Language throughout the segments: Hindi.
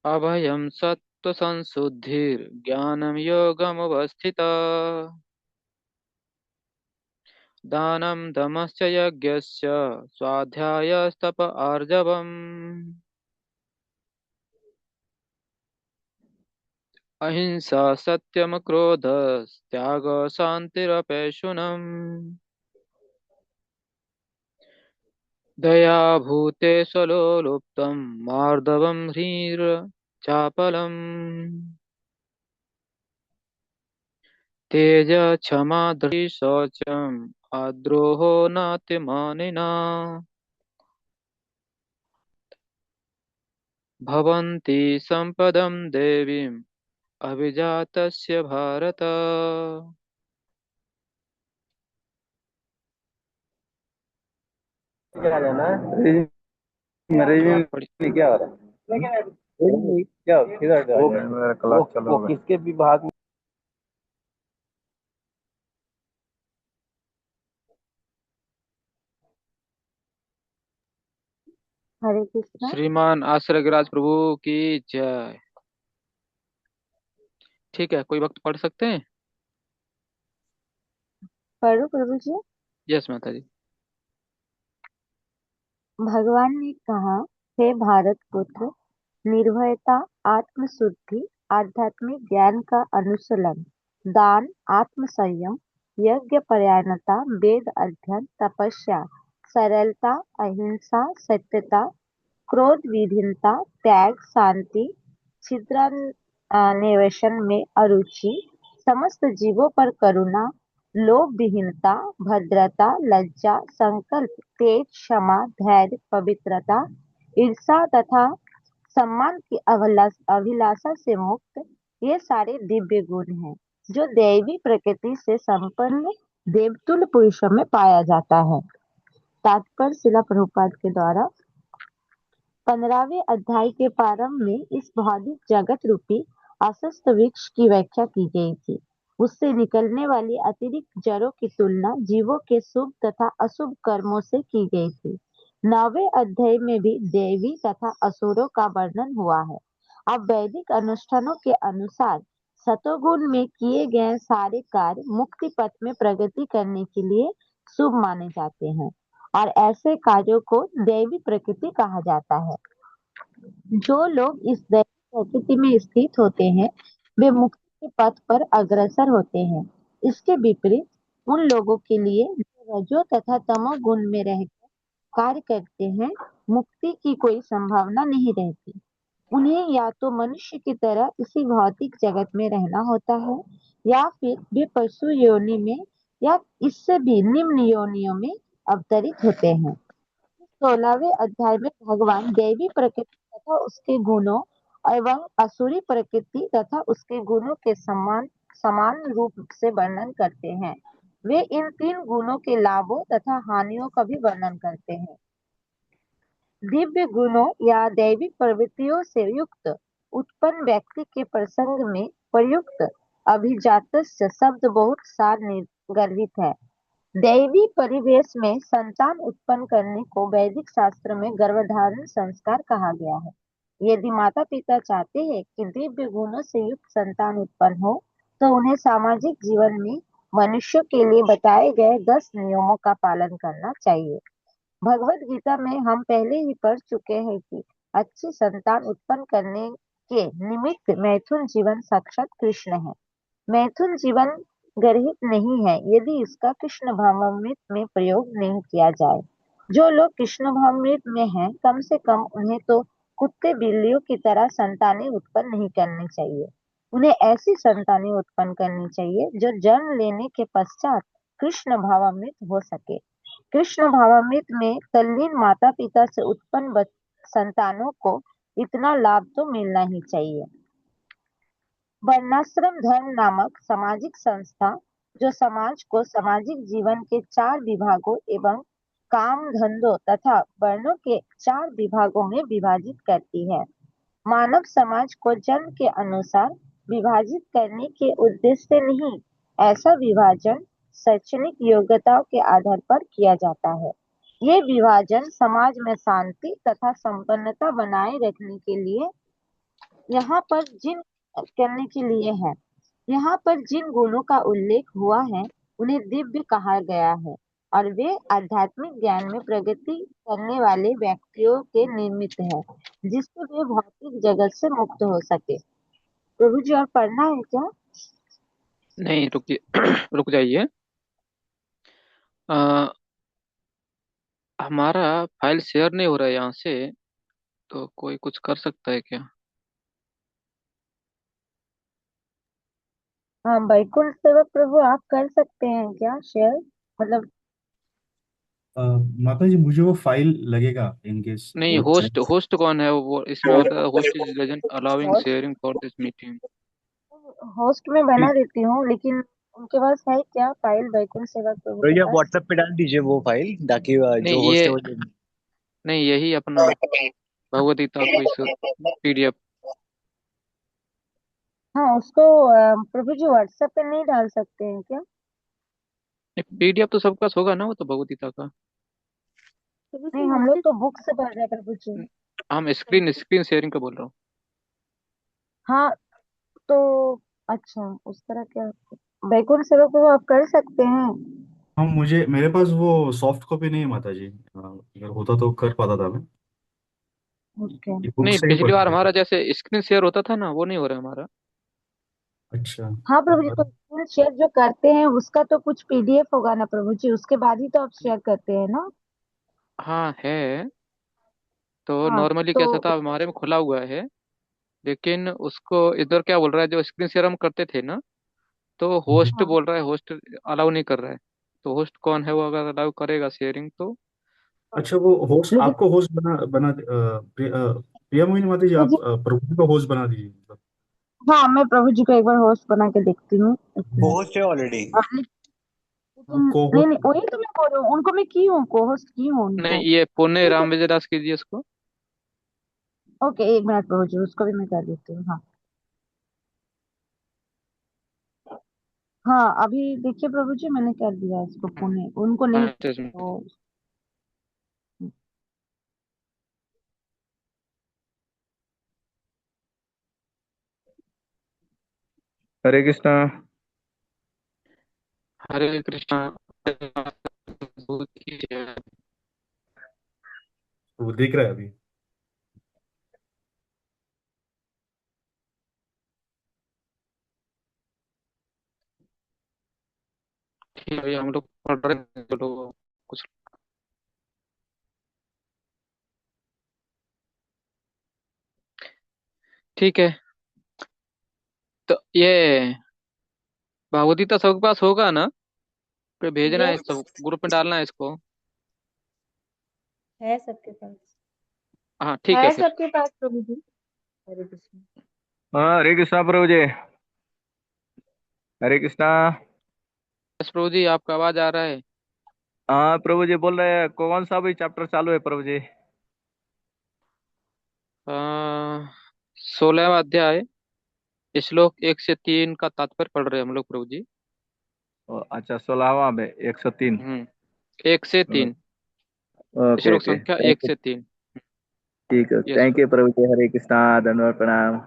अभयं सत्त्वसंशुद्धिर्ज्ञानं योगमवस्थिता। दानं दमश्च यज्ञस्य स्वाध्यायस्तप आर्जवम्। अहिंसा सत्यमक्रोधस्त्यागः शान्तिरपैशुनम्। दया भूतेष्वलो लुप्तं मार्दवम् ह्रीर्चापलम्। तेज क्षमा धृतिः शौचम् अद्रोहो नातिमानिना। भवन्ति सम्पदं देवीम् अभिजातस्य भारत। क्या जाना है? मेरे क्या पढ़ी? में क्या हो रहा है? क्या किधर मेरा क्लास चल वो किसके विभाग में? हरे कृष्णा। श्रीमान आश्रयराज प्रभु की जय। ठीक है, कोई वक्त पढ़ सकते हैं? पढ़ो प्रभु जी। यस माता जी। भगवान ने कहा, हे भारत पुत्र, निर्भयता, आत्मशुद्धि, आध्यात्मिक ज्ञान का अनुशीलन, दान, आत्म संयम, यज्ञ परायणता, वेद अध्ययन, तपस्या, सरलता, अहिंसा, सत्यता, क्रोध विहीनता, त्याग, शांति, छिद्रान्वेषण में अरुचि, समस्त जीवों पर करुणा, लोभ विहीनता, भद्रता, लज्जा, संकल्प, तेज, क्षमा, धैर्य, पवित्रता, ईर्षा तथा सम्मान की अभिलाषा से मुक्त, ये सारे दिव्य गुण हैं जो दैवी प्रकृति से संपन्न देवतुल्य पुरुषों में पाया जाता है। तात्पर्य शिला प्रभुपाद के द्वारा 15वें अध्याय के प्रारंभ में इस भौतिक जगत रूपी अस्वस्थ वृक्ष की व्याख्या की गई थी। उससे निकलने वाली अतिरिक्त जड़ों की तुलना जीवों के शुभ तथा अशुभ कर्मों से की गई थी। 9वें अध्याय में भी देवी तथा असुरों का वर्णन हुआ है। अब वैदिक अनुष्ठानों के अनुसार सतोगुण में किए गए सारे कार्य मुक्ति पथ में प्रगति करने के लिए शुभ माने जाते हैं और ऐसे कार्यों को दैवी प्रकृति कहा जाता है। जो लोग इस दैवी प्रकृति में स्थित होते हैं वे मुक्ति के पथ पर अग्रसर होते हैं। इसके विपरीत उन लोगों के लिए जो रजो तथा तमो गुण में रहकर कार्य करते हैं, मुक्ति की कोई संभावना नहीं रहती। उन्हें या तो मनुष्य की तरह इसी भौतिक जगत में रहना होता है या फिर वे पशु योनि में या इससे भी निम्न योनियों में अवतरित होते हैं। 16वें अध्याय में भगवान दैवी प्रकृति तथा उसके गुणों एवं असुरी प्रकृति तथा उसके गुणों के समान समान रूप से वर्णन करते हैं। वे इन तीन गुणों के लाभों तथा हानियों का भी वर्णन करते हैं। दिव्य गुणों या दैविक प्रवृत्तियों से युक्त उत्पन्न व्यक्ति के प्रसंग में प्रयुक्त अभिजातस्य शब्द बहुत सार गर्भित है। दैवी परिवेश में संतान उत्पन्न करने को वैदिक शास्त्र में गर्भधारण संस्कार कहा गया है। यदि माता पिता चाहते हैं कि दिव्य गुणों से युक्त संतान उत्पन्न हो, तो उन्हें सामाजिक जीवन में मनुष्यों के लिए बताए गए 10 नियमों का पालन करना चाहिए। भगवत गीता में हम पहले ही पढ़ चुके हैं कि अच्छी संतान उत्पन्न करने के निमित्त मैथुन जीवन साक्षात कृष्ण है। मैथुन जीवन गर्हित नहीं है यदि इसका कृष्ण भावामृत में प्रयोग नहीं किया जाए। जो लोग कृष्ण भावामृत में हैं, कम से कम उन्हें तो कुत्ते बिल्लियों की तरह संतानें उत्पन्न नहीं करनी चाहिए। उन्हें ऐसी संतानें उत्पन्न करनी चाहिए जो जन्म लेने के पश्चात कृष्ण भावामृत हो सके। कृष्ण भावामृत में तल्लीन माता पिता से उत्पन्न संतानों को इतना लाभ तो मिलना ही चाहिए। वर्णाश्रम धर्म नामक सामाजिक संस्था जो समाज को सामाजिक जीवन के 4 विभागों एवं काम धंधों तथा वर्णों के 4 विभागों में विभाजित करती है। मानव समाज को जन्म के अनुसार विभाजित करने के उद्देश्य से नहीं, ऐसा विभाजन शैक्षणिक योग्यताओं के आधार पर किया जाता है। ये विभाजन समाज में शांति तथा संपन्नता बनाए रखने के लिए यहाँ पर जिन करने के लिए है, यहाँ पर जिन गुणों का उल्लेख हुआ है उन्हें दिव्य कहा गया है, और वे आध्यात्मिक ज्ञान में प्रगति करने वाले व्यक्तियों के निर्मित है, जिससे वे भौतिक जगत से मुक्त हो सके। प्रभु जी, और पढ़ना है क्या? नहीं, रुकिए। रुक जाइए। अ, हमारा फाइल शेयर नहीं हो रहा है यहाँ से, तो कोई कुछ कर सकता है क्या? हाँ, बैकुंठ सेवक प्रभु, आप कर सकते हैं क्या शेयर? मतलब अ, माता जी मुझे वो फाइल लगेगा इन केस नहीं, वो होस्ट चाहिए। होस्ट कौन है वो? इसमें बोल रहा है host is doesn't allowing host sharing for this meeting. Host में बना देती हूँ, लेकिन उनके पास है क्या फाइल बैकुंठ सेवक प्रभु तो के ये आप पास? व्हाट्सएप पे डाल दीजिए वो फाइल, ताकि जो नहीं, होस्ट ये है वो नहीं, यही अपना भगवद गीता को इस पीडीएफ। हाँ, उसको प्रभु जी व्हाट्सएप पे नहीं डाल सकते हैं क्या? पीडीएफ तो सबके पास होगा ना, वो तो भगवद गीता का। नहीं, हम लोग तो बुक से पढ़ रहे हैं प्रभु जी। हम स्क्रीन स्क्रीन शेयरिंग का बोल रहा हूँ। हाँ, तो अच्छा, उस तरह क्या? बैकुंठ सेवक प्रभु आप कर सकते हैं? हाँ मुझे मेरे पास वो सॉफ्ट कॉपी नहीं है माता जी, अगर होता तो कर पाता था मैं। ओके। ये बुक नहीं, से ही पिछली पढ़ बार रहे थे। हमारा जैसे स्क्रीन शेयर होता था ना, वो नहीं हो रहा है हमारा। अच्छा। हाँ प्रभु जी, तो और स्क्रीन शेयर जो करते हैं उसका तो कुछ पीडीएफ होगा ना प्रभु जी, उसके बाद ही तो आप शेयर करते हैं ना? हाँ है। तो हाँ, नॉर्मली तो कैसा था, हमारे में खुला हुआ है। लेकिन उसको इधर क्या बोल रहा है, जो स्क्रीन शेयर हम करते थे ना, तो होस्ट हाँ, बोल रहा है, होस्ट अलाउ नहीं कर रहा है। तो होस्ट कौन है, वो अगर अलाउ करेगा शेयरिंग तो। अच्छा, वो होस्ट लेकिन आपको होस्ट बना बना प्रिया मोहिनी माता जी, प्रभु आप जी, प्रभु को होस्ट बना दीजिए मतलब। हाँ, मैं प्रभु जी को एक बार होस्ट बना के देखती हूँ, एक वो मिनट। होस्ट है ऑलरेडी। लेकिन को नहीं नहीं, होस्ट। वही तो मैं बोल रही हूँ, उनको मैं की हूँ, को होस्ट की हूँ नहीं, उनको। ये पुणे ठीक है। राम विजयदास कीजिए इसको। ओके, एक मिनट प्रभु जी, उसको भी मैं कर देती हूँ। हाँ, हाँ, अभी देखिए प्रभु जी, मैंने कर दिया इसको, पुणे उनको नहीं हाँ, तो। हरे कृष्णा। हरे कृष्णा। प्रभु की जय। वो देख रहा है अभी। ठीक है भैया, हम लोग पढ़ रहे हैं, चलो कुछ। ठीक है। तो ये भगवद गीता सबके पास होगा ना? फिर भेजना है, यस, सब ग्रुप में डालना है इसको। है सबके पास। हाँ ठीक है है फिर। सबके पास प्रभु जी। हरे कृष्ण। हाँ हरे कृष्णा प्रभु जी। हरे कृष्णा। बस प्रभु जी, आपका आवाज आ रहा है। हाँ प्रभु जी बोल रहे हैं, कौन सा भी चैप्टर चालू है प्रभु जी? 16वां अध्याय, श्लोक 1 से 3 का तात्पर्य पढ़ रहे हैं हम लोग प्रभु जी। अच्छा 16वां में 103। 1 से 3। ओके श्लोक ओके, संख्या थैंक एक यू। से तीन ठीक है, यस थैंक प्रभु। यू प्रभु जी। हरे कृष्णा, धन्यवाद, प्रणाम।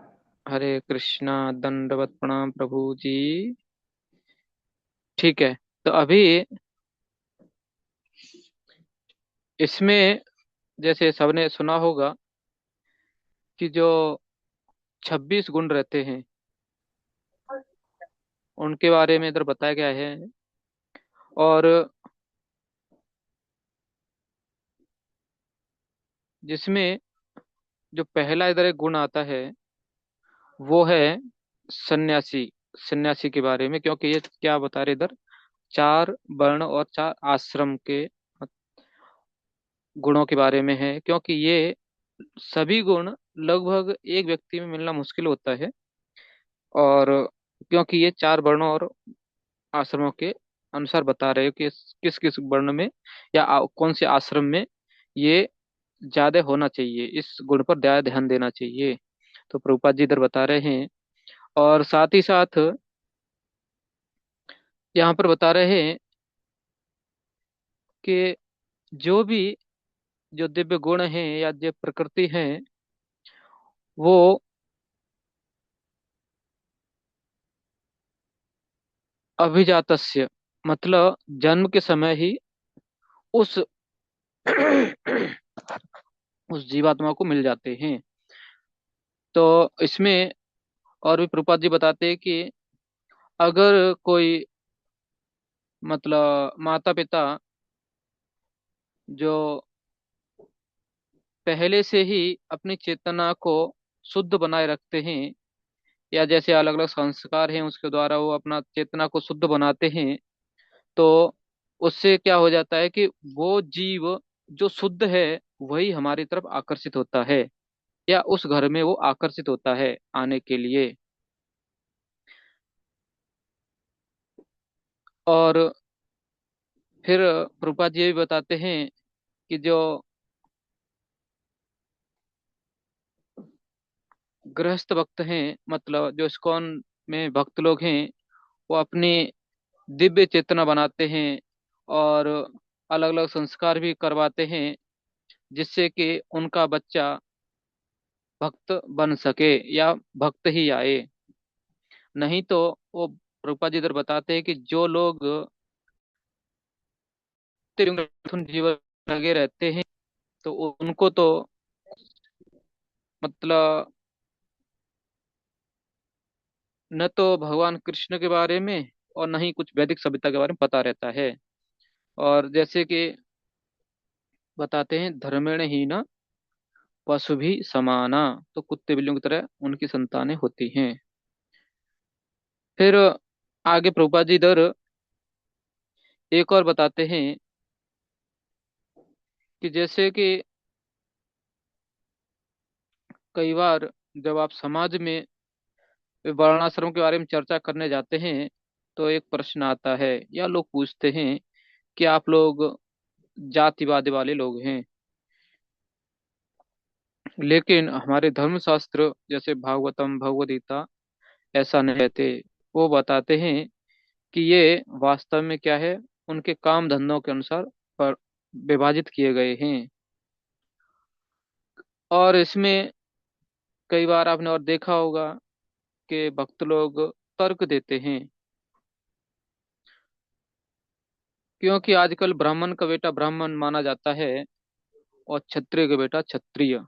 हरे कृष्णा, दंडवत प्रणाम प्रभु जी। ठीक है। तो अभी इसमें जैसे सबने सुना होगा कि जो 26 गुण रहते हैं, उनके बारे में इधर बताया गया है। और जिसमें जो पहला इधर एक गुण आता है, वो है सन्यासी। सन्यासी के बारे में, क्योंकि ये क्या बता रहे इधर, 4 वर्ण और 4 आश्रम के गुणों के बारे में है। क्योंकि ये सभी गुण लगभग एक व्यक्ति में मिलना मुश्किल होता है। और क्योंकि ये 4 वर्णों और आश्रमों के अनुसार बता रहे हो कि किस किस वर्ण में या कौन से आश्रम में ये ज्यादा होना चाहिए, इस गुण पर ज्यादा ध्यान देना चाहिए। तो प्रभुपाद जी इधर बता रहे हैं। और साथ ही साथ यहाँ पर बता रहे हैं कि जो भी जो दिव्य गुण हैं या जो प्रकृति है, वो अभिजातस्य मतलब जन्म के समय ही उस उस जीवात्मा को मिल जाते हैं। तो इसमें और भी प्रभुपाद जी बताते हैं कि अगर कोई मतलब माता पिता जो पहले से ही अपनी चेतना को शुद्ध बनाए रखते हैं, या जैसे अलग अलग संस्कार हैं उसके द्वारा वो अपना चेतना को शुद्ध बनाते हैं, तो उससे क्या हो जाता है कि वो जीव जो शुद्ध है वही हमारी तरफ आकर्षित होता है, या उस घर में वो आकर्षित होता है आने के लिए। और फिर प्रभुपाद जी ये भी बताते हैं कि जो गृहस्थ भक्त हैं, मतलब जो इस्कॉन में भक्त लोग हैं, वो अपनी दिव्य चेतना बनाते हैं और अलग अलग संस्कार भी करवाते हैं, जिससे कि उनका बच्चा भक्त बन सके या भक्त ही आए। नहीं तो वो प्रभुपाद जी इधर बताते हैं कि जो लोग मिथुन जीवन लगे रहते हैं, तो उनको तो मतलब न तो भगवान कृष्ण के बारे में और न ही कुछ वैदिक सभ्यता के बारे में पता रहता है। और जैसे कि बताते हैं धर्मेण ही न पशु भी समाना, तो कुत्ते बिल्लियों की तरह उनकी संतानें होती हैं। फिर आगे प्रभुपाद जी इधर एक और बताते हैं कि जैसे कि कई बार जब आप समाज में वर्णाश्रम के बारे में चर्चा करने जाते हैं, तो एक प्रश्न आता है या लोग पूछते हैं कि आप लोग जातिवाद वाले लोग हैं। लेकिन हमारे धर्मशास्त्र जैसे भागवतम भगवद गीता ऐसा नहीं कहते। वो बताते हैं कि ये वास्तव में क्या है, उनके काम धंधों के अनुसार पर विभाजित किए गए हैं। और इसमें कई बार आपने और देखा होगा कि भक्त लोग तर्क देते हैं, क्योंकि आजकल ब्राह्मण का बेटा ब्राह्मण माना जाता है और क्षत्रिय का बेटा क्षत्रिय।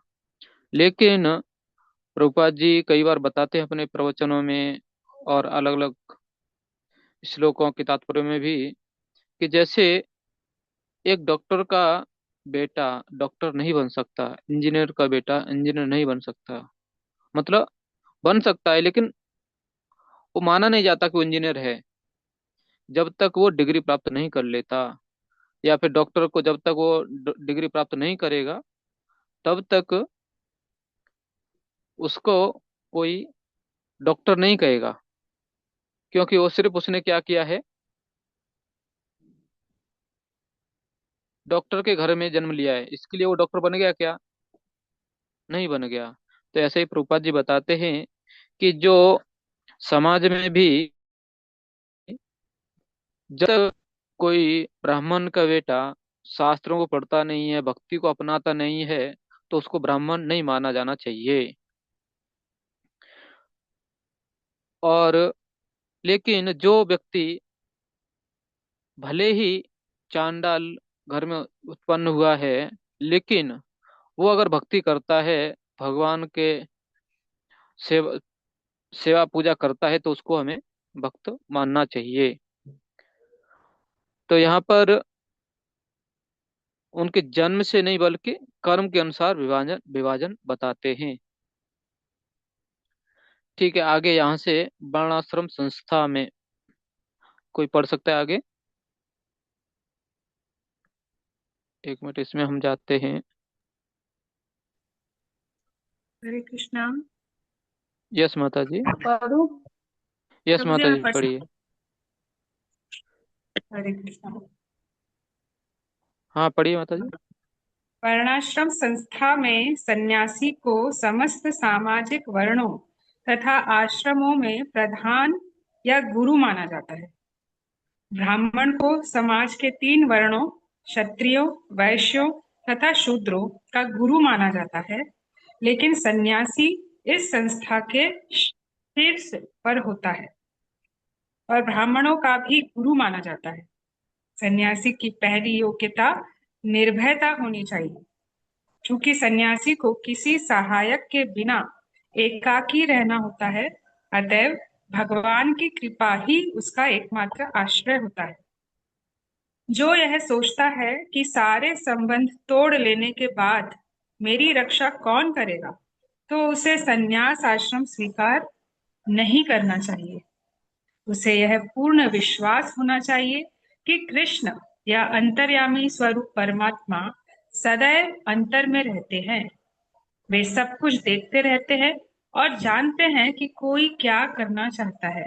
लेकिन प्रभुपाद जी कई बार बताते हैं अपने प्रवचनों में और अलग अलग श्लोकों के तात्पर्य में भी, कि जैसे एक डॉक्टर का बेटा डॉक्टर नहीं बन सकता, इंजीनियर का बेटा इंजीनियर नहीं बन सकता। मतलब बन सकता है, लेकिन वो माना नहीं जाता कि वो इंजीनियर है जब तक वो डिग्री प्राप्त नहीं कर लेता। या फिर डॉक्टर को जब तक वो डिग्री प्राप्त नहीं करेगा, तब तक उसको कोई डॉक्टर नहीं कहेगा, क्योंकि वो सिर्फ उसने क्या किया है, डॉक्टर के घर में जन्म लिया है, इसके लिए वो डॉक्टर बन गया क्या? नहीं बन गया। तो ऐसे ही प्रभुपाद जी बताते हैं कि जो समाज में भी जब तक कोई ब्राह्मण का बेटा शास्त्रों को पढ़ता नहीं है, भक्ति को अपनाता नहीं है, तो उसको ब्राह्मण नहीं माना जाना चाहिए। और लेकिन जो व्यक्ति भले ही चांडाल घर में उत्पन्न हुआ है, लेकिन वो अगर भक्ति करता है, भगवान के सेवा सेवा पूजा करता है, तो उसको हमें भक्त मानना चाहिए। तो यहाँ पर उनके जन्म से नहीं बल्कि कर्म के अनुसार विभाजन विभाजन बताते हैं। ठीक है, आगे यहाँ से वर्णाश्रम संस्था में कोई पढ़ सकता है आगे? एक मिनट, इसमें हम जाते हैं। हरे कृष्णा। यस माता जी। पढ़ो। यस कब से माता मैं जी पढ़ पढ़िए। हरे कृष्णा। हाँ पढ़िए माता जी। वर्णाश्रम संस्था में सन्यासी को समस्त सामाजिक वर्णों तथा आश्रमों में प्रधान या गुरु माना जाता है। ब्राह्मण को समाज के 3 वर्णों क्षत्रियों, वैश्यों तथा शूद्रों का गुरु माना जाता है, लेकिन सन्यासी इस संस्था के शीर्ष पर होता है। और ब्राह्मणों का भी गुरु माना जाता है। सन्यासी की पहली योग्यता निर्भयता होनी चाहिए। चूंकि सन्यासी को किसी सहायक के बिना एकाकी रहना होता है, अतएव भगवान की कृपा ही उसका एकमात्र आश्रय होता है। जो यह सोचता है कि सारे संबंध तोड़ लेने के बाद मेरी रक्षा कौन करेगा, तो उसे सन्यास आश्रम स्वीकार नहीं करना चाहिए। उसे यह पूर्ण विश्वास होना चाहिए कि कृष्ण या अंतर्यामी स्वरूप परमात्मा सदैव अंतर में रहते हैं। वे सब कुछ देखते रहते हैं और जानते हैं कि कोई क्या करना चाहता है।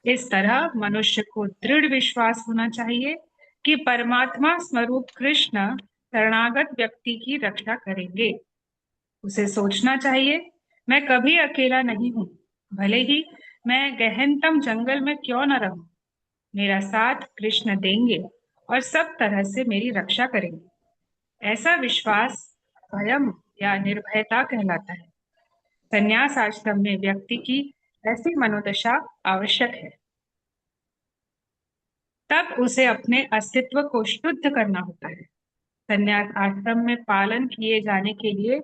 इस तरह मनुष्य को दृढ़ विश्वास होना चाहिए कि परमात्मा स्वरूप कृष्ण शरणागत व्यक्ति की रक्षा करेंगे। उसे सोचना चाहिए, मैं कभी अकेला नहीं हूँ, भले ही मैं गहनतम जंगल में क्यों न रहूं, मेरा साथ कृष्ण देंगे और सब तरह से मेरी रक्षा करेंगे। ऐसा विश्वास स्वयं या निर्भयता कहलाता है। संन्यास आश्रम में व्यक्ति की ऐसी मनोदशा आवश्यक है। तब उसे अपने अस्तित्व को शुद्ध करना होता है। संन्यास आश्रम में पालन किए जाने के लिए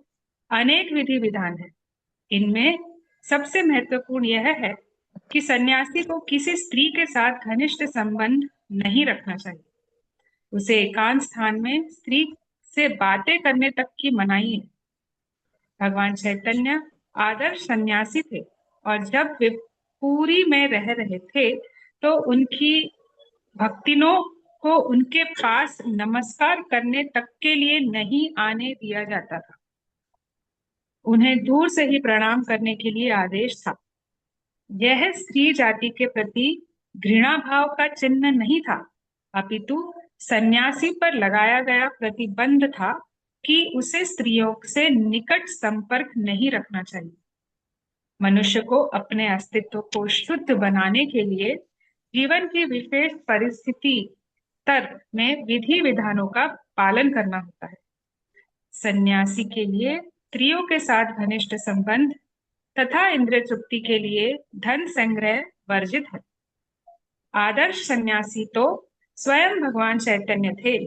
अनेक विधि विधान है। इनमें सबसे महत्वपूर्ण यह है कि सन्यासी को किसी स्त्री के साथ घनिष्ठ संबंध नहीं रखना चाहिए। उसे एकांत स्थान में स्त्री से बातें करने तक की मनाही है। भगवान चैतन्य आदर्श सन्यासी थे और जब वे पुरी में रह रहे थे तो उनकी भक्तिनों को उनके पास नमस्कार करने तक के लिए नहीं आने दिया जाता था। उन्हें दूर से ही प्रणाम करने के लिए आदेश था। यह स्त्री जाति के प्रति घृणा भाव का चिन्ह नहीं था, अपितु सन्यासी पर लगाया गया प्रतिबंध था कि उसे स्त्रियों से निकट संपर्क नहीं रखना चाहिए। मनुष्य को अपने अस्तित्व को शुद्ध बनाने के लिए जीवन की विशेष परिस्थिति स्तर में विधि विधानों का पालन करना होता है। सन्यासी के लिए स्त्रियों के साथ घनिष्ठ संबंध तथा इंद्रिय तृप्ति के लिए धन संग्रह वर्जित है। आदर्श सन्यासी तो स्वयं भगवान चैतन्य थे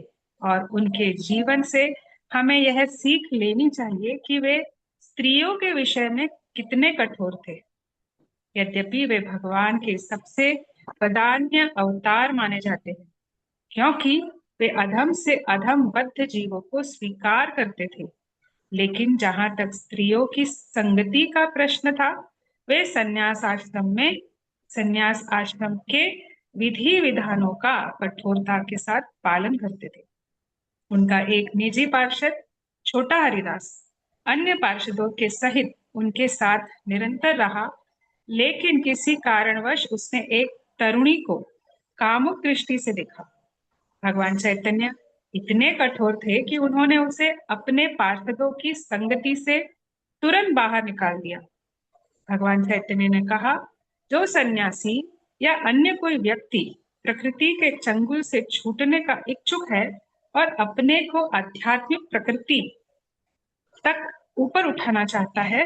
और उनके जीवन से हमें यह सीख लेनी चाहिए कि वे स्त्रियों के विषय में कितने कठोर थे। यद्यपि वे भगवान के सबसे वदान्य अवतार माने जाते हैं, क्योंकि वे अधम से अधम बद्ध जीवों को स्वीकार करते थे, लेकिन जहां तक स्त्रियों की संगति का प्रश्न था, वे संन्यास आश्रम के विधि विधानों का कठोरता के साथ पालन करते थे। उनका एक निजी पार्षद छोटा हरिदास अन्य पार्षदों के सहित उनके साथ निरंतर रहा, लेकिन किसी कारणवश उसने एक तरुणी को कामुक दृष्टि से देखा। भगवान चैतन्य इतने कठोर थे कि उन्होंने उसे अपने पार्षदों की संगति से तुरंत बाहर निकाल दिया। भगवान चैतन्य ने कहा, जो सन्यासी या अन्य कोई व्यक्ति प्रकृति के चंगुल से छूटने का इच्छुक है और अपने को आध्यात्मिक प्रकृति तक ऊपर उठाना चाहता है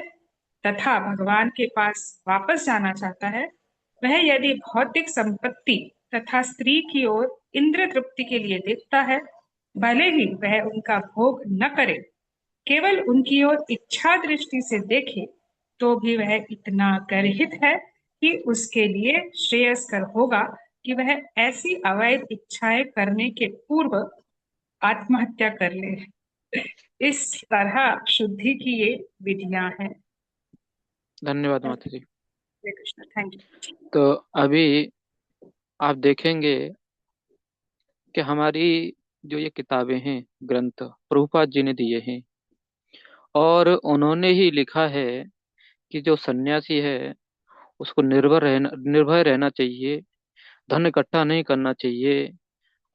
तथा भगवान के पास वापस जाना चाहता है, वह यदि भौतिक संपत्ति तथा स्त्री की ओर इंद्रिय तृप्ति के लिए देखता है, भले ही वह उनका भोग न करे, केवल उनकी ओर इच्छा दृष्टि से देखे, तो भी वह इतना गर्हित है कि उसके लिए श्रेयस्कर होगा कि वह ऐसी अवैध इच्छाएं करने के पूर्व आत्महत्या कर ले। इस तरह शुद्धि की ये विधियां हैं। धन्यवाद माता जी। हरे कृष्ण। Thank you. तो अभी आप देखेंगे कि हमारी जो ये किताबें हैं, ग्रंथ प्रभुपाद जी ने दिए हैं, और उन्होंने ही लिखा है कि जो सन्यासी है उसको निर्भय रहना चाहिए, धन इकट्ठा नहीं करना चाहिए,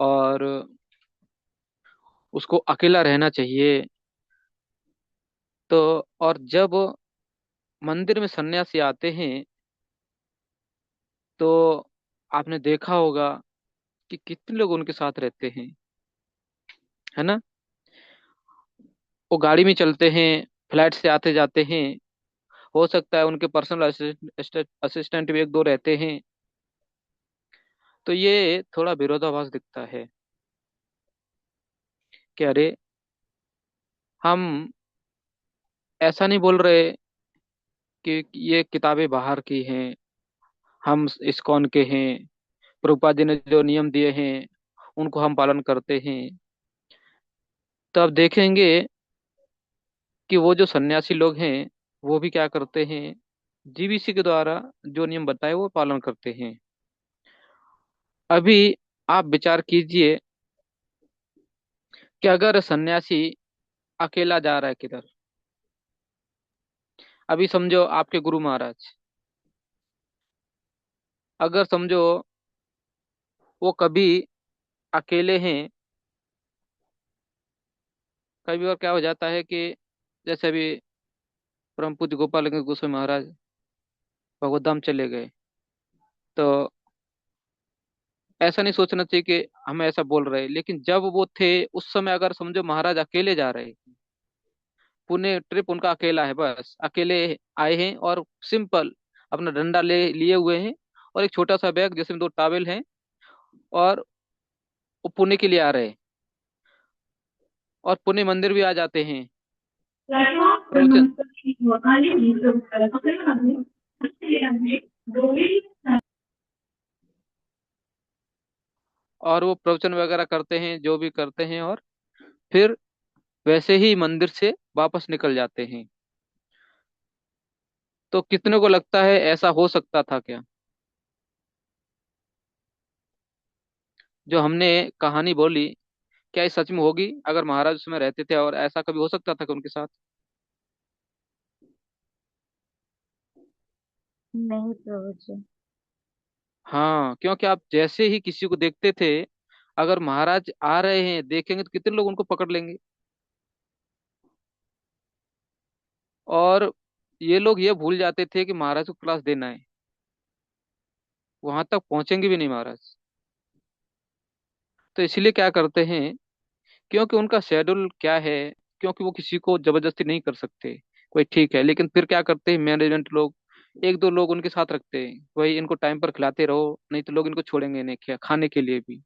और उसको अकेला रहना चाहिए। तो और जब मंदिर में सन्यासी आते हैं तो आपने देखा होगा कि कितने लोग उनके साथ रहते हैं, है ना। वो गाड़ी में चलते हैं, फ्लाइट से आते जाते हैं, हो सकता है उनके पर्सनल असिस्टेंट भी एक दो रहते हैं, तो ये थोड़ा विरोधाभास दिखता है कि अरे, हम ऐसा नहीं बोल रहे कि ये किताबें बाहर की हैं, हम इस्कॉन के हैं, प्रभुपाद जी ने जो नियम दिए हैं उनको हम पालन करते हैं। तो अब देखेंगे कि वो जो सन्यासी लोग हैं वो भी क्या करते हैं, जीबीसी के द्वारा जो नियम बताए वो पालन करते हैं। अभी आप विचार कीजिए कि अगर सन्यासी अकेला जा रहा है किधर, अभी समझो आपके गुरु महाराज, अगर समझो वो कभी अकेले हैं, कभी और क्या हो जाता है कि जैसे अभी परम पूज्य गोपाल गोस्वामी महाराज भगवत धाम चले गए, तो ऐसा नहीं सोचना चाहिए कि हम ऐसा बोल रहे हैं, लेकिन जब वो थे उस समय अगर समझो महाराज अकेले जा रहे, पुणे ट्रिप उनका अकेला है, बस अकेले आए हैं और सिंपल अपना डंडा ले लिए हुए हैं और एक छोटा सा बैग जिसमें दो टॉवेल हैं, और वो पुणे के लिए आ रहे हैं और पुणे मंदिर भी आ जाते हैं प्रवचन। और वो प्रवचन वगैरह करते हैं जो भी करते हैं, और फिर वैसे ही मंदिर से वापस निकल जाते हैं। तो कितने को लगता है ऐसा हो सकता था क्या? जो हमने कहानी बोली, क्या ये सच में होगी अगर महाराज उसमें रहते थे, और ऐसा कभी हो सकता था कि उनके साथ? नहीं प्रभु जी। हाँ, क्योंकि आप जैसे ही किसी को देखते थे, अगर महाराज आ रहे हैं देखेंगे तो कितने लोग उनको पकड़ लेंगे, और ये लोग ये भूल जाते थे कि महाराज को क्लास देना है, वहां तक पहुंचेंगे भी नहीं महाराज। तो इसलिए क्या करते हैं, क्योंकि उनका शेड्यूल क्या है, क्योंकि वो किसी को जबरदस्ती नहीं कर सकते, कोई ठीक है, लेकिन फिर क्या करते हैं मैनेजमेंट लोग, एक दो लोग उनके साथ रखते हैं, वही इनको टाइम पर खिलाते रहो, नहीं तो लोग इनको छोड़ेंगे नहीं क्या खाने के लिए भी।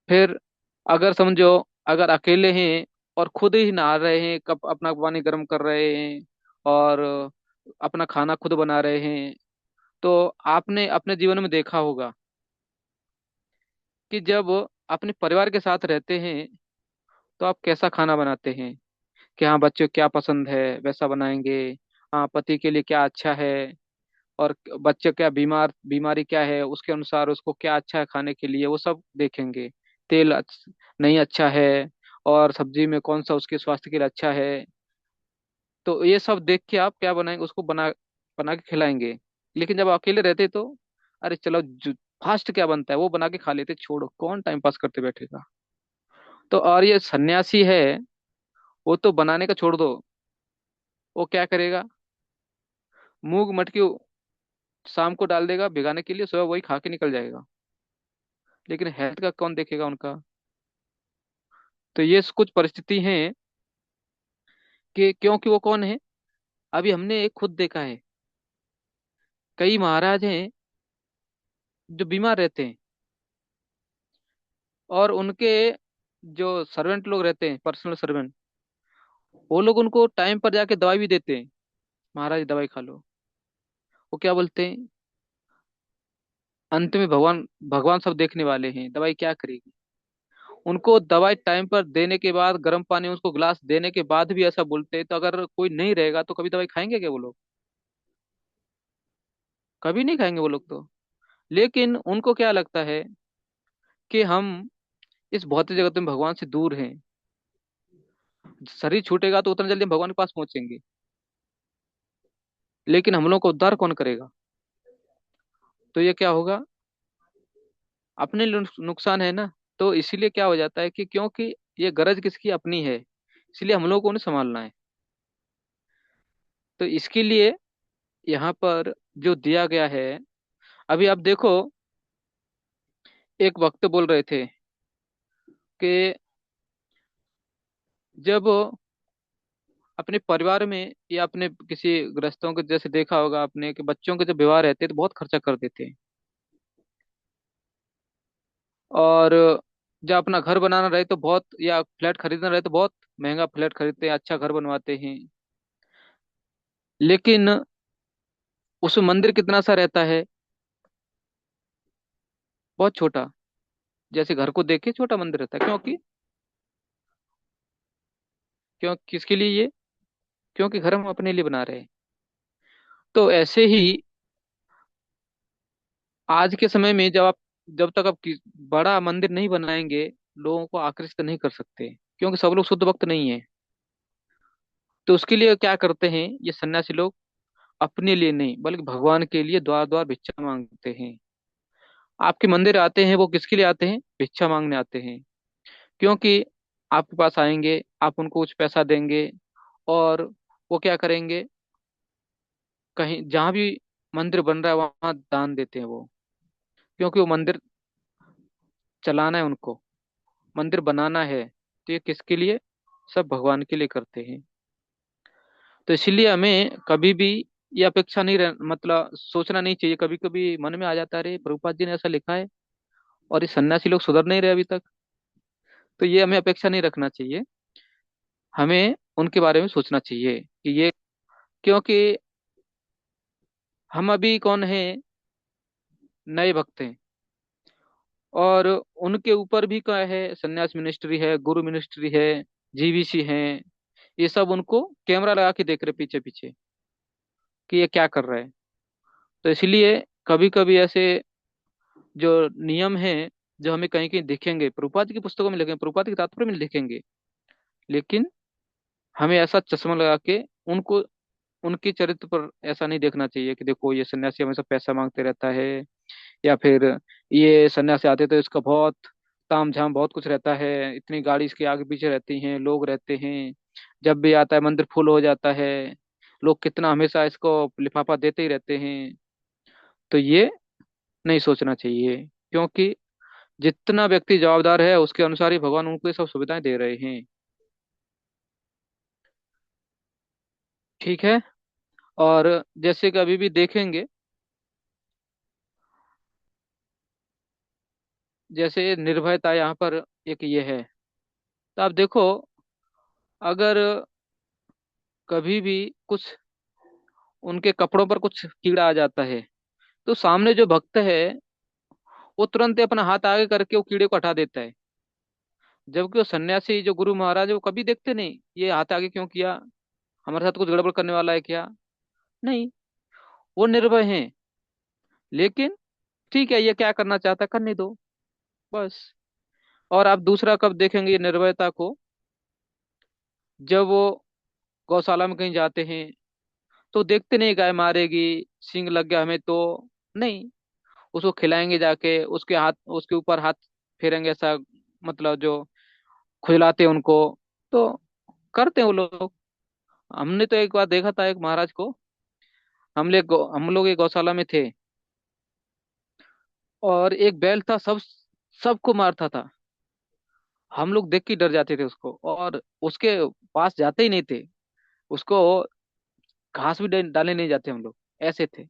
फिर अगर समझो, अगर अकेले हैं और खुद ही नहा रहे हैं, कप अपना पानी गर्म कर रहे हैं, और अपना खाना खुद बना रहे हैं, तो आपने अपने जीवन में देखा होगा कि जब अपने परिवार के साथ रहते हैं तो आप कैसा खाना बनाते हैं, कि हाँ बच्चों को क्या पसंद है वैसा बनाएंगे, हाँ पति के लिए क्या अच्छा है, और बच्चे क्या बीमारी क्या है उसके अनुसार उसको क्या अच्छा है खाने के लिए वो सब देखेंगे। तेल नहीं अच्छा है, और सब्जी में कौन सा उसके स्वास्थ्य के लिए अच्छा है, तो ये सब देख के आप क्या बनाएंगे, उसको बना बना के खिलाएंगे। लेकिन जब अकेले रहते तो अरे चलो फास्ट क्या बनता है वो बना के खा लेते, छोड़ो कौन टाइम पास करते बैठेगा। तो और ये सन्यासी है, वो तो बनाने का छोड़ दो, वो क्या करेगा, मूंग मटकी शाम को डाल देगा भिगाने के लिए, सुबह वही खा के निकल जाएगा, लेकिन हेल्थ का कौन देखेगा उनका। तो ये कुछ परिस्थिति हैं कि क्योंकि वो कौन है, अभी हमने एक खुद देखा है, कई महाराज हैं जो बीमार रहते हैं, और उनके जो सर्वेंट लोग रहते हैं, पर्सनल सर्वेंट, वो लोग उनको टाइम पर जाके दवाई भी देते हैं, महाराज दवाई खा लो। वो क्या बोलते हैं, अंत में भगवान भगवान सब देखने वाले हैं, दवाई क्या करेगी। उनको दवाई टाइम पर देने के बाद, गर्म पानी उसको गिलास देने के बाद भी ऐसा बोलते हैं, तो अगर कोई नहीं रहेगा तो कभी दवाई खाएंगे क्या वो लोग? कभी नहीं खाएंगे वो लोग तो। लेकिन उनको क्या लगता है कि हम इस भौतिक जगत में भगवान से दूर हैं, शरीर छूटेगा तो उतना जल्दी हम भगवान के पास पहुंचेंगे, लेकिन हम लोग का उद्धार कौन करेगा? तो ये क्या होगा, अपने लिए नुकसान है ना। तो इसीलिए क्या हो जाता है कि क्योंकि ये गरज किसकी अपनी है, इसलिए हम लोग को उन्हें संभालना है। तो इसके लिए यहाँ पर जो दिया गया है, अभी आप देखो, एक वक्त बोल रहे थे कि जब अपने परिवार में या अपने किसी ग्रस्तों के जैसे देखा होगा आपने कि बच्चों के जब विवाह रहते हैं तो बहुत खर्चा कर देते हैं, और जब अपना घर बनाना रहे तो बहुत, या फ्लैट खरीदना रहे तो बहुत महंगा फ्लैट खरीदते हैं, अच्छा घर बनवाते हैं। लेकिन उसमें मंदिर कितना सा रहता है, बहुत छोटा। जैसे घर को देख के छोटा मंदिर रहता है, क्योंकि क्यों किसके लिए ये, क्योंकि घर हम अपने लिए बना रहे हैं। तो ऐसे ही आज के समय में जब तक आप बड़ा मंदिर नहीं बनाएंगे, लोगों को आकृष्ट नहीं कर सकते, क्योंकि सब लोग शुद्ध भक्त नहीं है। तो उसके लिए क्या करते हैं ये सन्यासी लोग, अपने लिए नहीं बल्कि भगवान के लिए द्वार द्वार भिक्षा मांगते हैं। आपके मंदिर आते हैं वो किसके लिए आते हैं, भिक्षा मांगने आते हैं। क्योंकि आपके पास आएंगे, आप उनको कुछ पैसा देंगे, और वो क्या करेंगे, कहीं जहां भी मंदिर बन रहा है वहां दान देते हैं वो। क्योंकि वो मंदिर चलाना है उनको, मंदिर बनाना है, तो ये किसके लिए, सब भगवान के लिए करते हैं। तो इसलिए हमें कभी भी ये अपेक्षा नहीं मतलब सोचना नहीं चाहिए। कभी कभी मन में आ जाता है, अरे प्रभुपाद जी ने ऐसा लिखा है और ये सन्यासी लोग सुधर नहीं रहे अभी तक। तो ये हमें अपेक्षा नहीं रखना चाहिए, हमें उनके बारे में सोचना चाहिए कि ये, क्योंकि हम अभी कौन है, नए भक्त हैं। और उनके ऊपर भी क्या है, सन्यास मिनिस्ट्री है, गुरु मिनिस्ट्री है, जीवीसी है, ये सब उनको कैमरा लगा के देख रहे पीछे पीछे कि ये क्या कर रहा है। तो इसलिए कभी कभी ऐसे जो नियम हैं, जो हमें कहीं कहीं दिखेंगे, प्रभुपाद की पुस्तकों में लिखेंगे, प्रभुपाद की तात्पर्य में लिखेंगे, लेकिन हमें ऐसा चश्मा लगा के उनको, उनके चरित्र पर ऐसा नहीं देखना चाहिए कि देखो ये सन्यासी हमेशा पैसा मांगते रहता है, या फिर ये सन्यासी आते तो इसका बहुत ताम झाम बहुत कुछ रहता है, इतनी गाड़ी इसके आगे पीछे रहती हैं, लोग रहते हैं, जब भी आता है मंदिर फुल हो जाता है, लोग कितना हमेशा इसको लिफाफा देते ही रहते हैं। तो ये नहीं सोचना चाहिए, क्योंकि जितना व्यक्ति जवाबदार है उसके अनुसार ही भगवान उनको ये सब सुविधाएं दे रहे हैं। ठीक है। और जैसे कि अभी भी देखेंगे, जैसे निर्भयता यहाँ पर एक ये है। तो आप देखो, अगर कभी भी कुछ उनके कपड़ों पर कुछ कीड़ा आ जाता है, तो सामने जो भक्त है वो तुरंत ही अपना हाथ आगे करके वो कीड़े को हटा देता है। जबकि वो सन्यासी जो गुरु महाराज है वो कभी देखते नहीं ये हाथ आगे क्यों किया, हमारे साथ कुछ गड़बड़ करने वाला है क्या। नहीं, वो निर्भय हैं। लेकिन ठीक है, ये क्या करना चाहता है, करने दो, बस। और आप दूसरा कब देखेंगे ये निर्भयता को, जब वो गौशाला में कहीं जाते हैं, तो देखते नहीं गाय मारेगी, सींग लग गया हमें तो, नहीं, उसको खिलाएंगे, जाके उसके हाथ, उसके ऊपर हाथ फेरेंगे, ऐसा मतलब जो खुजलाते हैं उनको, तो करते हैं वो लोग। हमने तो एक बार देखा था एक महाराज को, हम लोग एक गौशाला में थे, और एक बैल था, सबको मारता था। हम लोग देख के डर जाते थे उसको, और उसके पास जाते ही नहीं थे। उसको घास भी डालने नहीं जाते हम लोग, ऐसे थे।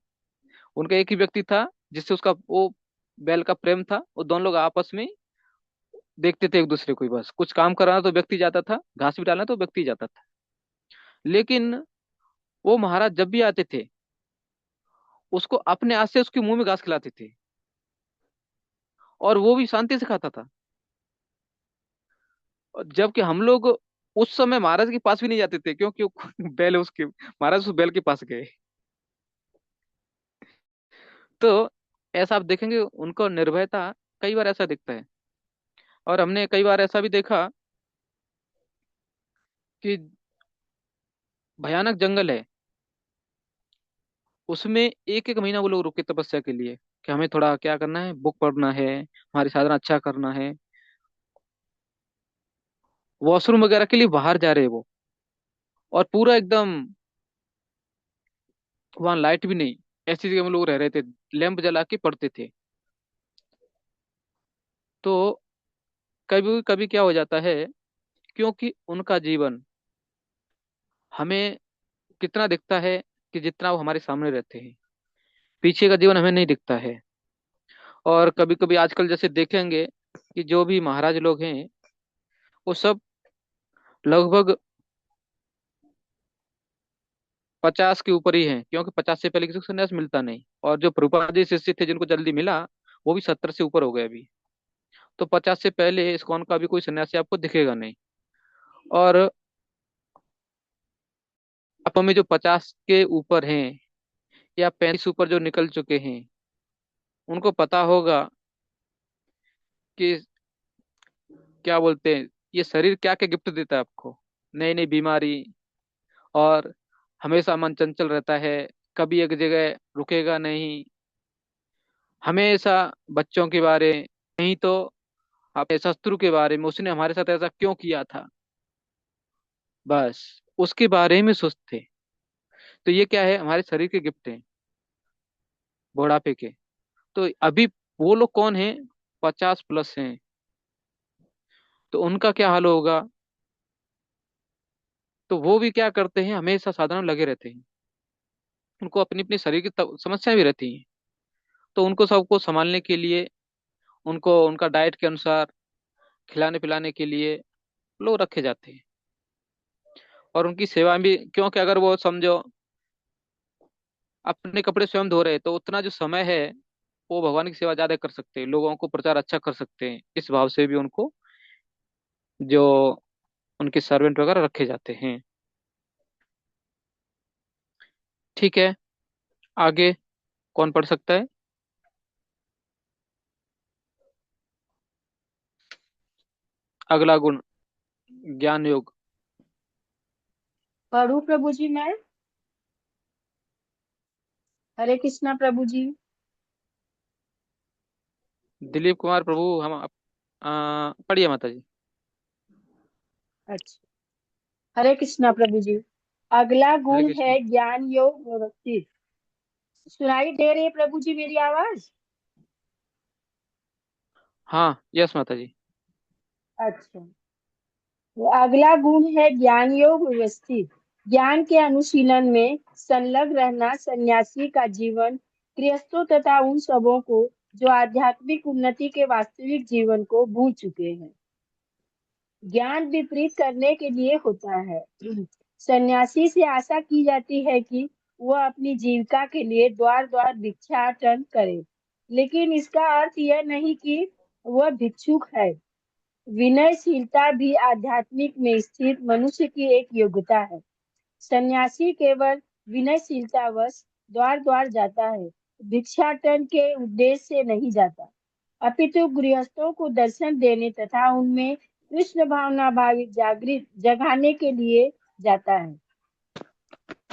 उनका एक ही व्यक्ति था जिससे उसका वो बैल का प्रेम था, वो दोनों लोग आपस में देखते थे एक दूसरे को ही, बस कुछ काम कराना तो व्यक्ति जाता था, घास भी डालना तो व्यक्ति जाता था। लेकिन वो महाराज जब भी आते थे, उसको अपने हाथ से उसके मुंह में घास खिलाते थे, और वो भी शांति से खाता था। और जबकि हम लोग उस समय महाराज के पास भी नहीं जाते थे, क्योंकि वो बैल उसके, महाराज उस बैल के पास गए। तो ऐसा आप देखेंगे उनको निर्भयता, कई बार ऐसा दिखता है। और हमने कई बार ऐसा भी देखा कि भयानक जंगल है, उसमें एक एक महीना वो लोग रुके तपस्या के लिए, कि हमें थोड़ा क्या करना है, बुक पढ़ना है, हमारी साधना अच्छा करना है। वॉशरूम वगैरह के लिए बाहर जा रहे हैं वो, और पूरा एकदम, वहां लाइट भी नहीं, ऐसी जगह में लोग रह रहे थे, लैंप जला के पढ़ते थे। तो कभी कभी क्या हो जाता है, क्योंकि उनका जीवन हमें कितना दिखता है, कि जितना वो हमारे सामने रहते हैं, पीछे का जीवन हमें नहीं दिखता है। और कभी कभी आजकल जैसे देखेंगे, कि जो भी महाराज लोग हैं वो सब लगभग 50 के ऊपर ही हैं, क्योंकि 50 से पहले किसी को संन्यास मिलता नहीं। और जो प्रभुपाद जी शिष्य थे जिनको जल्दी मिला, वो भी 70 से ऊपर हो गए अभी। तो 50 से पहले इस्कॉन का भी कोई सन्यासी आपको दिखेगा नहीं। और आप में जो 50 के ऊपर हैं या 35 ऊपर जो निकल चुके हैं, उनको पता होगा कि क्या बोलते हैं, ये शरीर क्या क्या गिफ्ट देता है आपको। नई नई बीमारी, और हमेशा मन चंचल रहता है, कभी एक जगह रुकेगा नहीं, हमेशा बच्चों के बारे, नहीं तो अपने शत्रु के बारे में, उसने हमारे साथ ऐसा क्यों किया था, बस उसके बारे में सोचते। तो ये क्या है, हमारे शरीर के गिफ्ट हैं बुढ़ापे के। तो अभी वो लोग कौन हैं, 50 प्लस हैं, तो उनका क्या हाल होगा। तो वो भी क्या करते हैं, हमेशा साधना में लगे रहते हैं। उनको अपनी अपनी शरीर की समस्याएं भी रहती हैं, तो उनको सबको संभालने के लिए, उनको उनका डाइट के अनुसार खिलाने पिलाने के लिए लोग रखे जाते हैं। और उनकी सेवा भी, क्योंकि अगर वो समझो अपने कपड़े स्वयं धो रहे, तो उतना जो समय है वो भगवान की सेवा ज्यादा कर सकते हैं, लोगों को प्रचार अच्छा कर सकते हैं, इस भाव से भी उनको जो उनके सर्वेंट वगैरह रखे जाते हैं। ठीक है, आगे कौन पढ़ सकता है। अगला गुण, ज्ञान योग। पढ़ू प्रभु जी मैं। हरे कृष्णा प्रभु जी। दिलीप कुमार प्रभु, हम पढ़िए माता जी। अच्छा, हरे कृष्णा प्रभु जी। अगला हरे गुण है कृष्ण। ज्ञान योग व्यवस्थित। सुनाई दे रही है प्रभु जी मेरी आवाज? हाँ, यस माता जी। अच्छा, तो अगला गुण है ज्ञान योग व्यवस्थित। ज्ञान के अनुशीलन में संलग्न रहना सन्यासी का जीवन गृहस्थों तथा उन सबों को जो आध्यात्मिक उन्नति के वास्तविक जीवन को भूल चुके हैं। ज्ञान विपरीत करने के लिए होता है। सन्यासी से आशा की जाती है कि वह अपनी जीविका के लिए द्वार द्वार भिक्षाटन करे, लेकिन इसका अर्थ यह नहीं कि वह भिक्षुक है। विनयशीलता भी आध्यात्मिक में स्थित मनुष्य की एक योग्यता है। सन्यासी केवल विनयशीलतावश द्वार द्वार जाता है, भिक्षाटन के उद्देश्य से नहीं जाता, अपितु गृहस्थों को दर्शन देने तथा उनमें कृष्ण भावना भावित जागृत जगाने के लिए जाता है।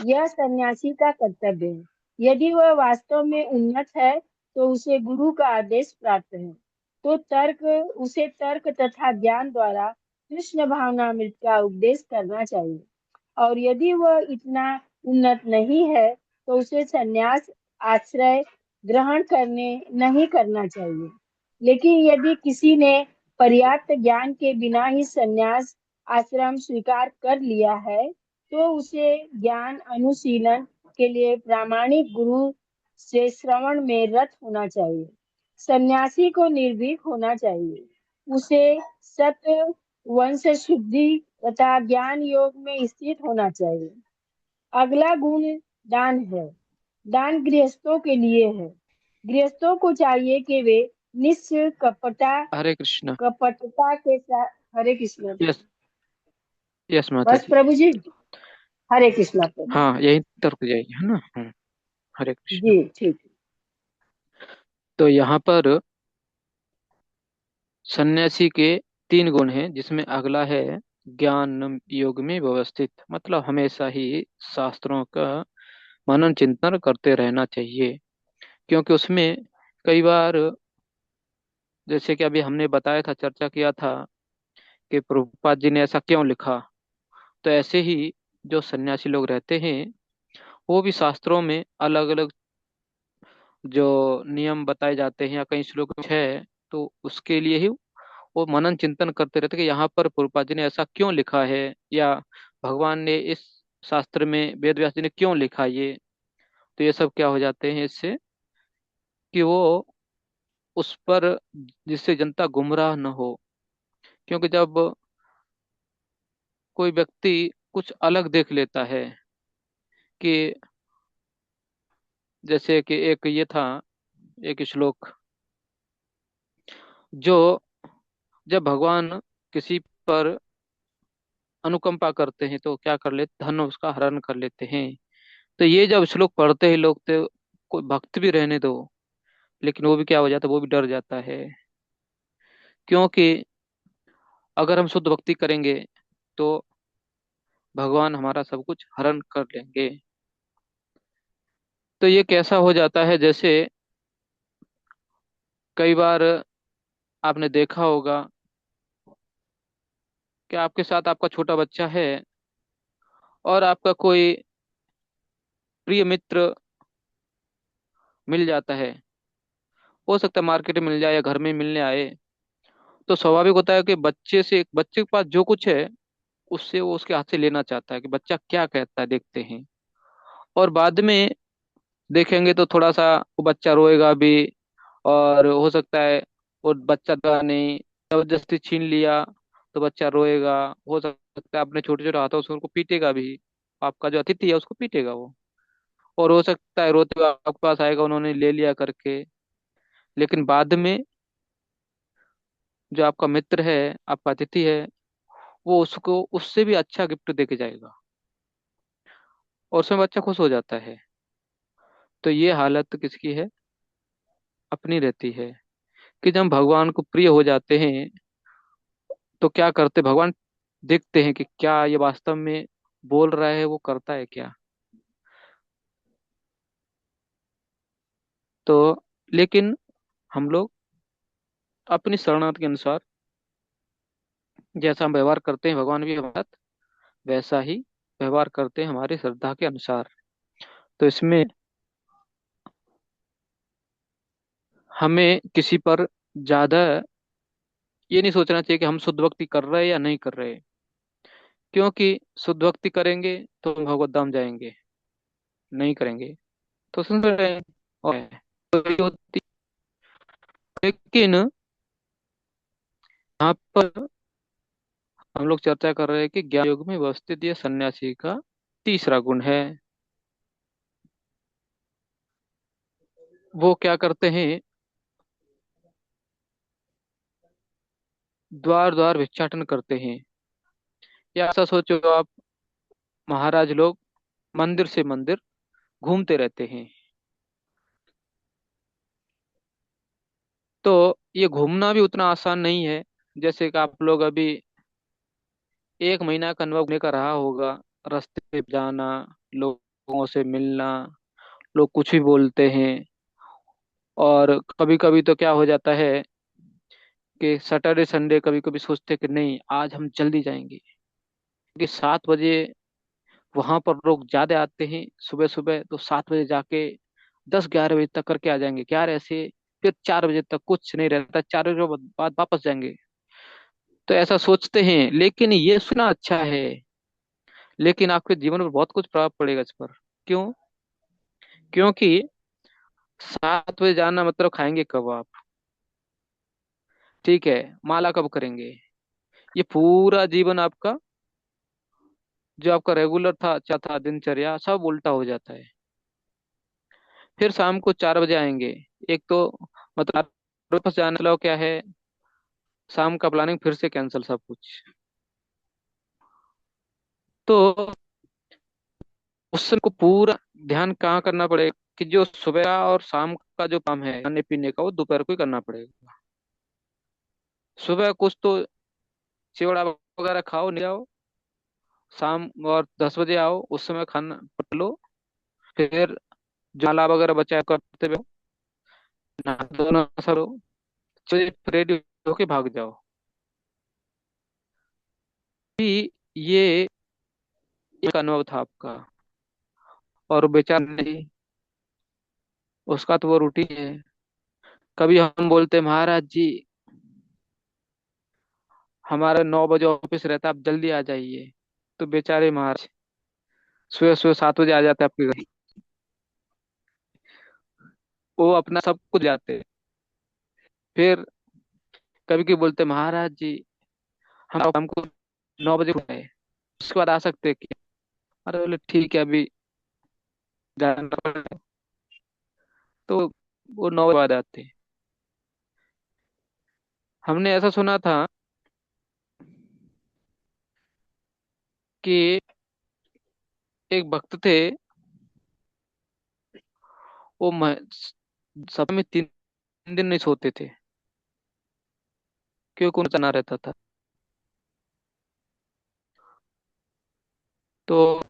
यह सन्यासी का कर्तव्य है। यदि वह वास्तव में उन्नत है तो उसे गुरु का आदेश प्राप्त है, तो उसे तर्क तथा ज्ञान द्वारा कृष्ण भावनामृत का उपदेश करना चाहिए। और यदि वह इतना उन्नत नहीं है तो उसे संन्यास आश्रय ग्रहण करने नहीं करना चाहिए। लेकिन यदि किसी ने पर्याप्त ज्ञान के बिना ही संन्यास आश्रम स्वीकार कर लिया है तो उसे ज्ञान अनुशीलन के लिए प्रामाणिक गुरु से श्रवण में रत होना चाहिए। सन्यासी को निर्भीक होना चाहिए। उसे सत्य वंश शुद्धि तथा ज्ञान योग में स्थित होना चाहिए। अगला गुण दान है। दान गृहस्थों के लिए है। गृहस्थों को चाहिए कि वे निष्कपटा हरे कृष्ण। कपटता के साथ। हरे कृष्ण। यस, यस माता बस जी। प्रभु जी। हरे कृष्णा प्रभु। हाँ, यही तर्क जाएगी, है ना। हरे कृष्ण। जी ठीक। तो यहाँ पर सन्यासी के 3 गुण हैं, जिसमें अगला है ज्ञान योग में व्यवस्थित, मतलब हमेशा ही शास्त्रों का मनन चिंतन करते रहना चाहिए। क्योंकि उसमें कई बार, जैसे कि अभी हमने बताया था, चर्चा किया था कि प्रभुपाद जी ने ऐसा क्यों लिखा। तो ऐसे ही जो सन्यासी लोग रहते हैं, वो भी शास्त्रों में अलग अलग जो नियम बताए जाते हैं या कई श्लोक है, तो उसके लिए ही वो मनन चिंतन करते रहते कि यहाँ पर प्रभुपाद जी ने ऐसा क्यों लिखा है, या भगवान ने इस शास्त्र में वेद व्यास जी ने क्यों लिखा ये। तो ये सब क्या हो जाते हैं इससे, कि वो उस पर, जिससे जनता गुमराह न हो। क्योंकि जब कोई व्यक्ति कुछ अलग देख लेता है कि, जैसे कि एक ये था, एक श्लोक, जो जब भगवान किसी पर अनुकंपा करते हैं तो क्या कर लेते, धन उसका हरण कर लेते हैं। तो ये जब श्लोक पढ़ते हैं लोग, तो कोई भक्त भी रहने दो, लेकिन वो भी क्या हो जाता है, वो भी डर जाता है। क्योंकि अगर हम शुद्ध भक्ति करेंगे तो भगवान हमारा सब कुछ हरण कर लेंगे। तो ये कैसा हो जाता है, जैसे कई बार आपने देखा होगा कि आपके साथ आपका छोटा बच्चा है, और आपका कोई प्रिय मित्र मिल जाता है, हो सकता है मार्केट में मिल जाए या घर में मिलने आए। तो स्वाभाविक होता है कि बच्चे के पास जो कुछ है, उससे वो उसके हाथ से लेना चाहता है कि बच्चा क्या कहता है, देखते हैं। और बाद में देखेंगे तो थोड़ा सा वो बच्चा रोएगा भी, और हो सकता है वो बच्चा दगा नहीं, जबरदस्ती छीन लिया तो बच्चा रोएगा। हो सकता है अपने छोटे छोटे हाथों से उनको पीटेगा भी, आपका जो अतिथि है उसको पीटेगा वो। और हो सकता है रोते हुए आपके पास आएगा, उन्होंने ले लिया करके। लेकिन बाद में जो आपका मित्र है, आपका अतिथि है, वो उसको उससे भी अच्छा गिफ्ट दे के जाएगा, और उसमें बच्चा खुश हो जाता है। तो ये हालत किसकी है, अपनी रहती है। कि जब हम भगवान को प्रिय हो जाते हैं तो क्या करते भगवान, देखते हैं कि क्या ये वास्तव में बोल रहा है, वो करता है क्या। तो लेकिन हम लोग अपनी शरणागति के अनुसार जैसा हम व्यवहार करते हैं, भगवान भी हमारे साथ वैसा ही व्यवहार करते हैं हमारी श्रद्धा के अनुसार। तो इसमें हमें किसी पर ज्यादा ये नहीं सोचना चाहिए कि हम शुद्ध भक्ति कर रहे हैं या नहीं कर रहे। क्योंकि शुद्ध भक्ति करेंगे तो हम भगवत धाम जाएंगे, नहीं करेंगे तो सुन रहे हैं। और तो ये होती, लेकिन यहाँ पर हम लोग चर्चा कर रहे हैं कि ज्ञान योग में व्यवस्थित ये सन्यासी का तीसरा गुण है। वो क्या करते हैं, द्वार द्वार भिक्षाटन करते हैं। या ऐसा सोचो आप, महाराज लोग मंदिर से मंदिर घूमते रहते हैं। तो ये घूमना भी उतना आसान नहीं है। जैसे कि आप लोग अभी एक महीना का अनुभव लेकर रहा होगा, रास्ते पे जाना, लोगों से मिलना, लोग कुछ भी बोलते हैं। और कभी कभी तो क्या हो जाता है कि सैटरडे संडे कभी कभी सोचते हैं कि नहीं आज हम जल्दी जाएंगे, क्योंकि 7 बजे वहां पर लोग ज्यादा आते हैं सुबह सुबह। तो 7 बजे जाके 10-11 बजे तक करके आ जाएंगे, क्या ऐसे। फिर 4 बजे तक कुछ नहीं रहता, 4 बजे के बाद वापस जाएंगे। तो ऐसा सोचते हैं, लेकिन ये सुना अच्छा है, लेकिन आपके जीवन पर बहुत कुछ प्रभाव पड़ेगा इस पर। क्यों? क्योंकि 7 बजे जाना मतलब खाएंगे कब आप, ठीक है, माला कब करेंगे, ये पूरा जीवन आपका जो आपका रेगुलर था, अच्छा था, दिनचर्या सब उल्टा हो जाता है। फिर शाम को 4 बजे आएंगे, एक तो मतलब वापस जाने वाला क्या है, शाम का प्लानिंग फिर से कैंसिल सब कुछ। तो उस समय को पूरा ध्यान कहाँ करना पड़ेगा, कि जो सुबह और शाम का जो काम है खाने पीने का, वो दोपहर को ही करना पड़ेगा। सुबह कुछ तो चिवड़ा वगैरह खाओ, नहीं जाओ, शाम और 10 बजे आओ, उस समय खाना पट लो। फिर जाला वगैरह बचा करते हुए नहा धोना सरो, रेडी होके भाग जाओ। भी ये एक अनुभव था आपका। और बेचारा नहीं, उसका तो वो रूटीन है। कभी हम बोलते महाराज जी हमारा 9 बजे ऑफिस रहता है, आप जल्दी आ जाइए। तो बेचारे महाराज सुबह सुबह 7 बजे आ जाते हैं आपके घर। वो अपना सब कुछ जाते हैं, फिर कभी कभी बोलते महाराज जी हम हमको 9 बजे उठना है, उसके बाद आ सकते हैं क्या? अरे बोले ठीक है अभी जाना पड़ेगा। तो वो 9 बजे बाद आते हैं। हमने ऐसा सुना था कि एक भक्त थे, वो सप्ताह में 3 दिन नहीं सोते थे, क्योंकि उनको चना रहता था। तो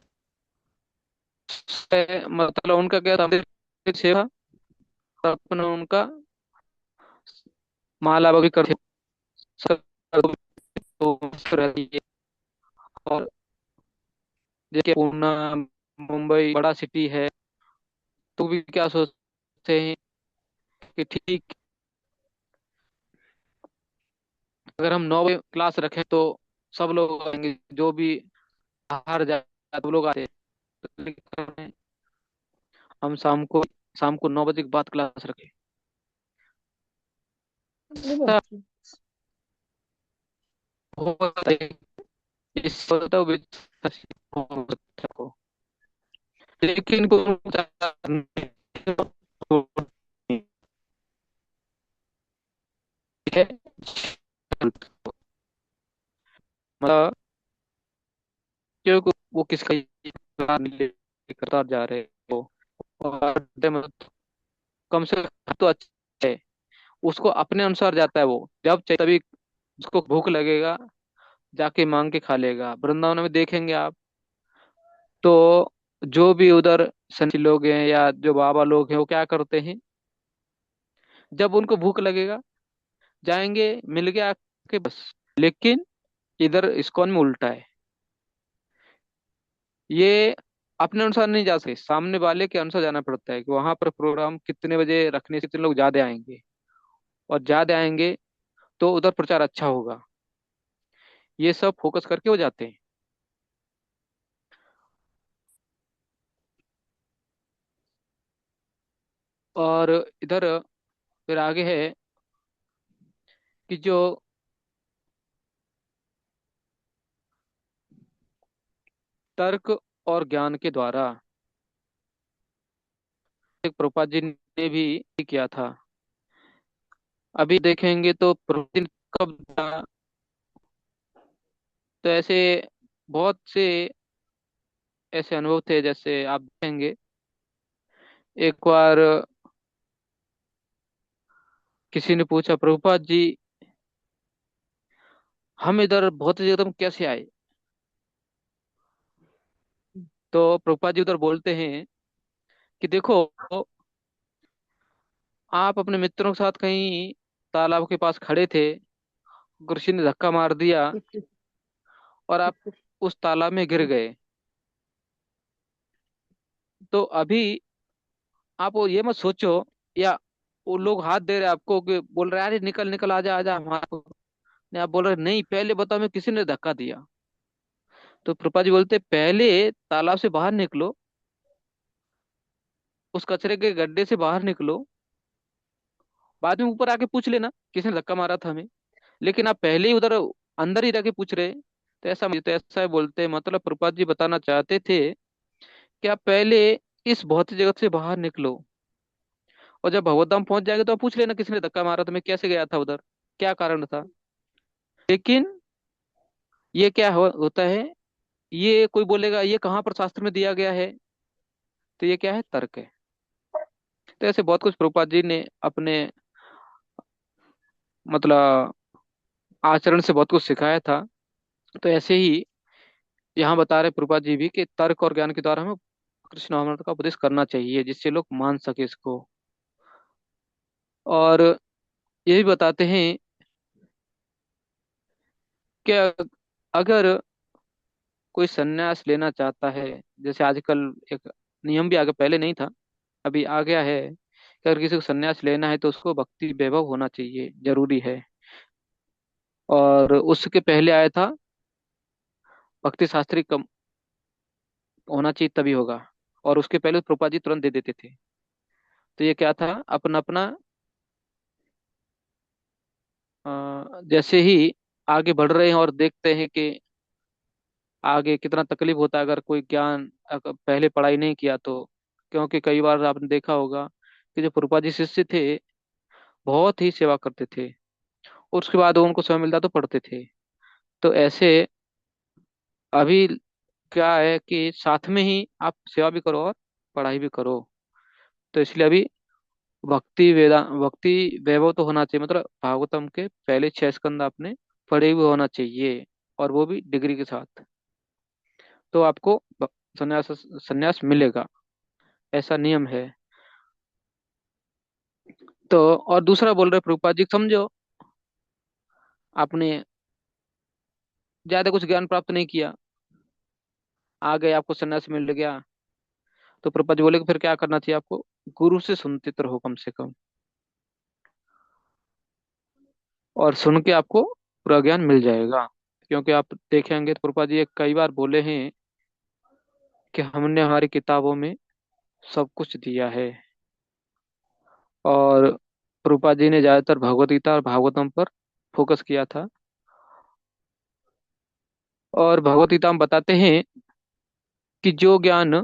मतलब उनका क्या था, सेवा अपना उनका माला भी करते, सब तो मस्त रहती है। और जैसे पूना मुंबई बड़ा सिटी है, तो भी क्या सोचते हैं कि ठीक, अगर हम 9 बजे क्लास रखें तो सब लोग आएंगे, जो भी बाहर जाए तो लोग आते हैं। लेकिन हम शाम को 9 बजे के बाद क्लास रखें। अरे ऐसा बाप रे। होता है, इस होता है बच्चा को, लेकिन है मतलब, क्योंकि वो किसका करता जा रहे हो। और मतलब कम से कम तो अच्छा है, उसको अपने अनुसार जाता है, वो जब चाहे तभी उसको भूख लगेगा जाके मांग के खा लेगा। वृंदावन में देखेंगे आप, तो जो भी उधर सन्यासी लोग हैं या जो बाबा लोग हैं, वो क्या करते हैं, जब उनको भूख लगेगा जाएंगे, मिल गया के बस। लेकिन इधर इस्कॉन में उल्टा है, ये अपने अनुसार नहीं जा सकते, सामने वाले के अनुसार जाना पड़ता है कि वहां पर प्रोग्राम कितने बजे रखने से कितने लोग ज्यादा आएंगे, और ज्यादा आएंगे तो उधर प्रचार अच्छा होगा। ये सब फोकस करके हो जाते हैं। और इधर फिर आगे है कि जो तर्क और ज्ञान के द्वारा, एक प्रभुपाद जी ने भी किया था। अभी देखेंगे तो प्रभुपाद जी कब था, तो ऐसे बहुत से ऐसे अनुभव थे, जैसे आप देखेंगे एक बार किसी ने पूछा प्रभुपाद जी हम इधर बहुत एकदम कैसे आए। तो प्रभुपाद जी उधर बोलते हैं कि देखो, आप अपने मित्रों के साथ कहीं तालाब के पास खड़े थे, कृषि ने धक्का मार दिया और आप उस तालाब में गिर गए। तो अभी आप वो ये मत सोचो, या वो लोग हाथ दे रहे हैं आपको कि बोल रहे हैं अरे निकल निकल आजा आजा हमारे को, नहीं, आप बोल रहे नहीं पहले बताओ मैं किसी ने धक्का दिया। तो प्रभुपाद जी बोलते पहले तालाब से बाहर निकलो, उस कचरे के गड्ढे से बाहर निकलो, बाद में ऊपर आके पूछ लेना किसने धक्का मारा था हमें। लेकिन आप पहले ही उधर अंदर ही रह के पूछ रहे, तो ऐसा बोलते मतलब प्रभुपाद जी बताना चाहते थे कि आप पहले इस भौतिक जगत से बाहर निकलो, और जब भगवत धाम पहुंच जाएगा तो आप पूछ लेना किसने धक्का मारा था, मैं कैसे गया था उधर, क्या कारण था। लेकिन ये क्या होता है, ये कोई बोलेगा ये कहाँ पर शास्त्र में दिया गया है, तो ये क्या है, तर्क है। तो ऐसे बहुत कुछ प्रभुपाद जी ने अपने मतलब आचरण से बहुत कुछ सिखाया था। तो ऐसे ही यहाँ बता रहे प्रभुपाद जी भी कि तर्क और ज्ञान के द्वारा हमें कृष्ण अमृत का उपदेश करना चाहिए, जिससे लोग मान सके इसको। और ये भी बताते हैं कि अगर कोई संन्यास लेना चाहता है, जैसे आजकल एक नियम भी आगे, पहले नहीं था अभी आ गया है, कि अगर किसी को संन्यास लेना है तो उसको भक्ति वैभव होना चाहिए, जरूरी है। और उसके पहले आया था भक्ति शास्त्री कम होना चाहिए तभी होगा, और उसके पहले प्रभुपाद जी तुरंत दे देते थे। तो ये क्या था, अपना अपना जैसे ही आगे बढ़ रहे हैं और देखते हैं कि आगे कितना तकलीफ होता है अगर कोई ज्ञान अगर पहले पढ़ाई नहीं किया तो। क्योंकि कई बार आपने देखा होगा कि जो प्रभुपाद जी शिष्य थे बहुत ही सेवा करते थे, उसके बाद उनको समय मिलता तो पढ़ते थे। तो ऐसे अभी क्या है कि साथ में ही आप सेवा भी करो और पढ़ाई भी करो। तो इसलिए अभी भक्ति वैभव तो होना चाहिए, मतलब भागवतम के पहले 6 स्कंद आपने पढ़े हुए होना चाहिए, और वो भी डिग्री के साथ। तो आपको संन्यास संन्यास मिलेगा, ऐसा नियम है। तो और दूसरा बोल रहे प्रभुपाद जी, समझो आपने ज्यादा कुछ ज्ञान प्राप्त नहीं किया, आ गए आपको संन्यास मिल गया, तो प्रभुपाद जी बोले कि फिर क्या करना चाहिए आपको? गुरु से सुनते तो रहो कम से कम, और सुन के आपको पूरा ज्ञान मिल जाएगा। क्योंकि आप देखेंगे तो प्रभुपाद जी कई बार बोले हैं कि हमने हमारी किताबों में सब कुछ दिया है, और प्रभुपाद जी ने ज्यादातर भगवत गीता और भागवतम पर फोकस किया था। और भगवत गीता में बताते हैं कि जो ज्ञान,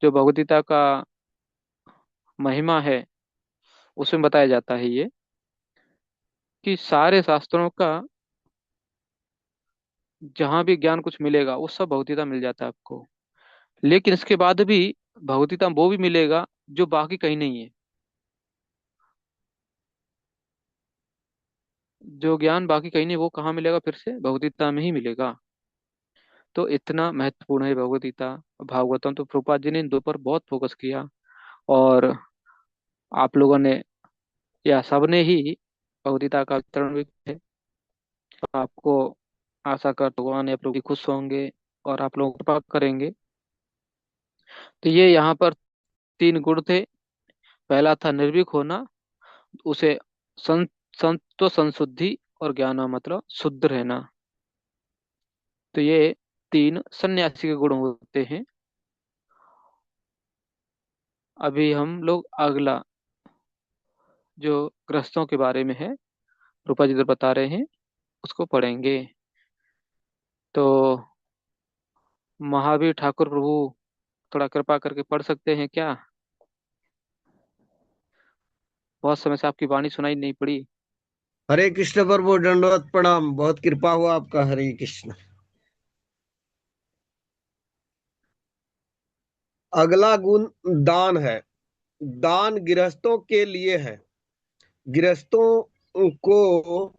जो भगवत गीता का महिमा है, उसमें बताया जाता है ये कि सारे शास्त्रों का जहाँ भी ज्ञान कुछ मिलेगा वो सब भगवत गीता में मिल जाता है आपको। लेकिन इसके बाद भी भगवत गीता में वो भी मिलेगा जो बाकी कहीं नहीं है। जो ज्ञान बाकी कहीं नहीं, वो कहाँ मिलेगा? फिर से भगवत गीता में ही मिलेगा। तो इतना महत्वपूर्ण है भगवत गीता। भागवतम तो प्रभुपाद जी ने इन दो पर बहुत फोकस किया, और आप लोगों ने या सबने ही भगवत गीता का वितरण भी किया है। तो आपको आशा कर भगवान आप लोग भी खुश होंगे और आप लोग कृपा करेंगे। तो ये यहाँ पर 3 गुण थे। पहला था निर्भीक होना, उसे सं, संतो संशुद्धि, और ज्ञान मतलब शुद्ध रहना। तो ये 3 सन्यासी के गुण होते हैं। अभी हम लोग अगला जो गृहस्थों के बारे में है, रूपा जी इधर बता रहे हैं, उसको पढ़ेंगे। तो महावीर ठाकुर प्रभु थोड़ा कृपा करके पढ़ सकते हैं क्या? बहुत समय से आपकी वाणी सुनाई नहीं पड़ी। हरे कृष्ण प्रभु, दंडवत प्रणाम। बहुत कृपा हुआ आपका। हरे कृष्ण। अगला गुण दान है। दान गृहस्थों के लिए है। गृहस्थों को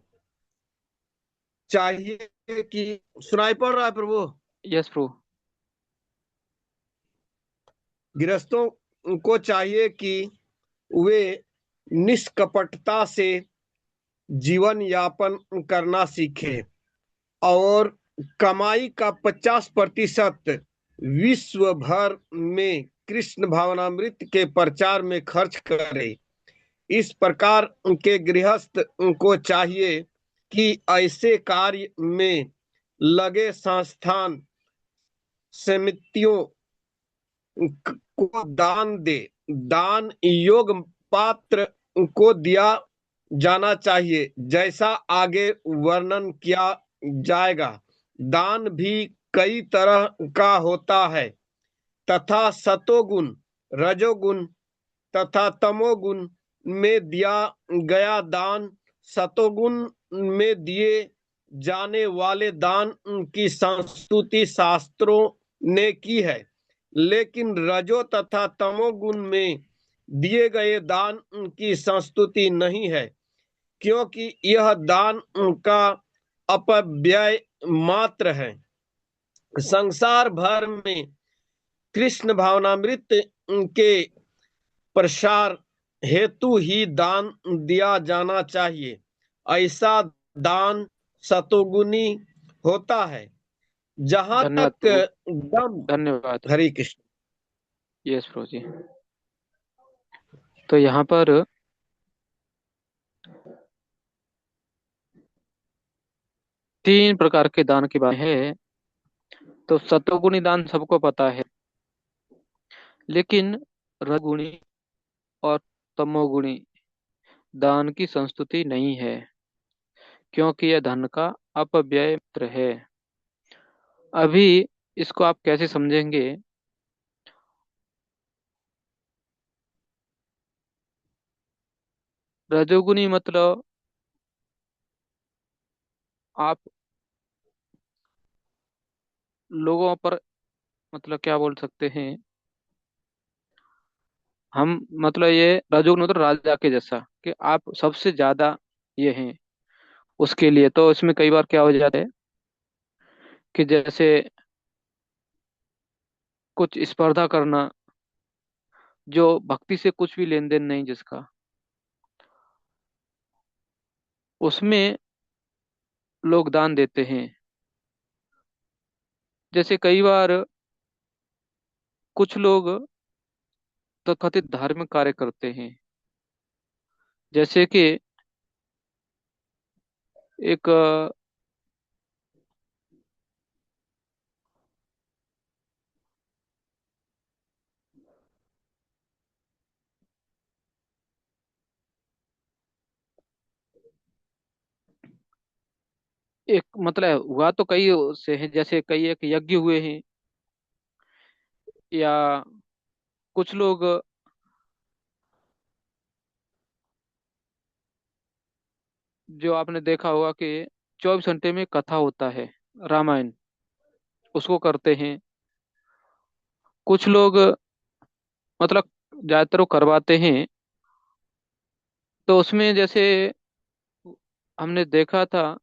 चाहिए कि, सुनाई पड़ रहा है प्रभु? यस प्रभु। गृहस्थों को चाहिए कि वे निष्कपटता से जीवन यापन करना सीखें और कमाई का 50% विश्व भर में कृष्ण भावनामृत के प्रचार में खर्च करें। इस प्रकार के गृहस्थ को चाहिए कि ऐसे कार्य में लगे संस्थान समितियों को दान दे। दान योग पात्र को दिया जाना चाहिए, जैसा आगे वर्णन किया जाएगा। दान भी कई तरह का होता है तथा सतोगुण, रजोगुण तथा तमोगुण में दिया गया दान, सतोगुण में दिए जाने वाले दान की संस्तुति शास्त्रों ने की है। लेकिन रजो तथा तमोगुण में दिए गए दान की संस्तुति नहीं है, क्योंकि यह दान का अपव्यय मात्र है। संसार भर में कृष्ण भावनामृत के प्रसार हेतु ही दान दिया जाना चाहिए। ऐसा दान सतोगुनी होता है। जहां धन्यवाद तक प्रभु। दम, धन्यवाद। हरे कृष्ण। यस प्रभु जी। तो यहाँ पर 3 प्रकार के दान की बात है। तो सतोगुणी दान सबको पता है, लेकिन रजोगुणी और तमोगुणी दान की संस्तुति नहीं है, क्योंकि यह धन का अपव्यय मित्र है। अभी इसको आप कैसे समझेंगे? रजोगुनी मतलब आप लोगों पर, मतलब क्या बोल सकते हैं हम, मतलब ये रजोगुण मतलब राजा के जैसा, कि आप सबसे ज्यादा ये हैं। उसके लिए तो इसमें कई बार क्या हो जाता है कि जैसे कुछ स्पर्धा करना, जो भक्ति से कुछ भी लेन देन नहीं जिसका, उसमें लोग दान देते हैं। जैसे कई बार कुछ लोग तथाकथित धार्मिक कार्य करते हैं, जैसे कि एक एक मतलब हुआ तो कई से है, जैसे कई एक यज्ञ हुए हैं, या कुछ लोग जो आपने देखा होगा कि 24 घंटे में कथा होता है, रामायण, उसको करते हैं। कुछ लोग मतलब ज्यादातर वो करवाते हैं। तो उसमें जैसे हमने देखा था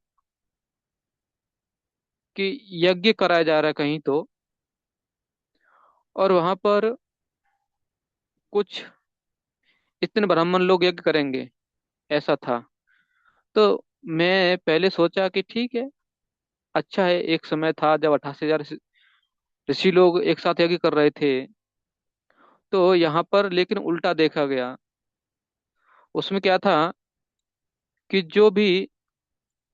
कि यज्ञ कराया जा रहा है कहीं तो, और वहां पर कुछ इतने ब्राह्मण लोग यज्ञ करेंगे, ऐसा था। तो मैं पहले सोचा कि ठीक है, अच्छा है, एक समय था जब 88,000 ऋषि लोग एक साथ यज्ञ कर रहे थे। तो यहाँ पर लेकिन उल्टा देखा गया। उसमें क्या था कि जो भी,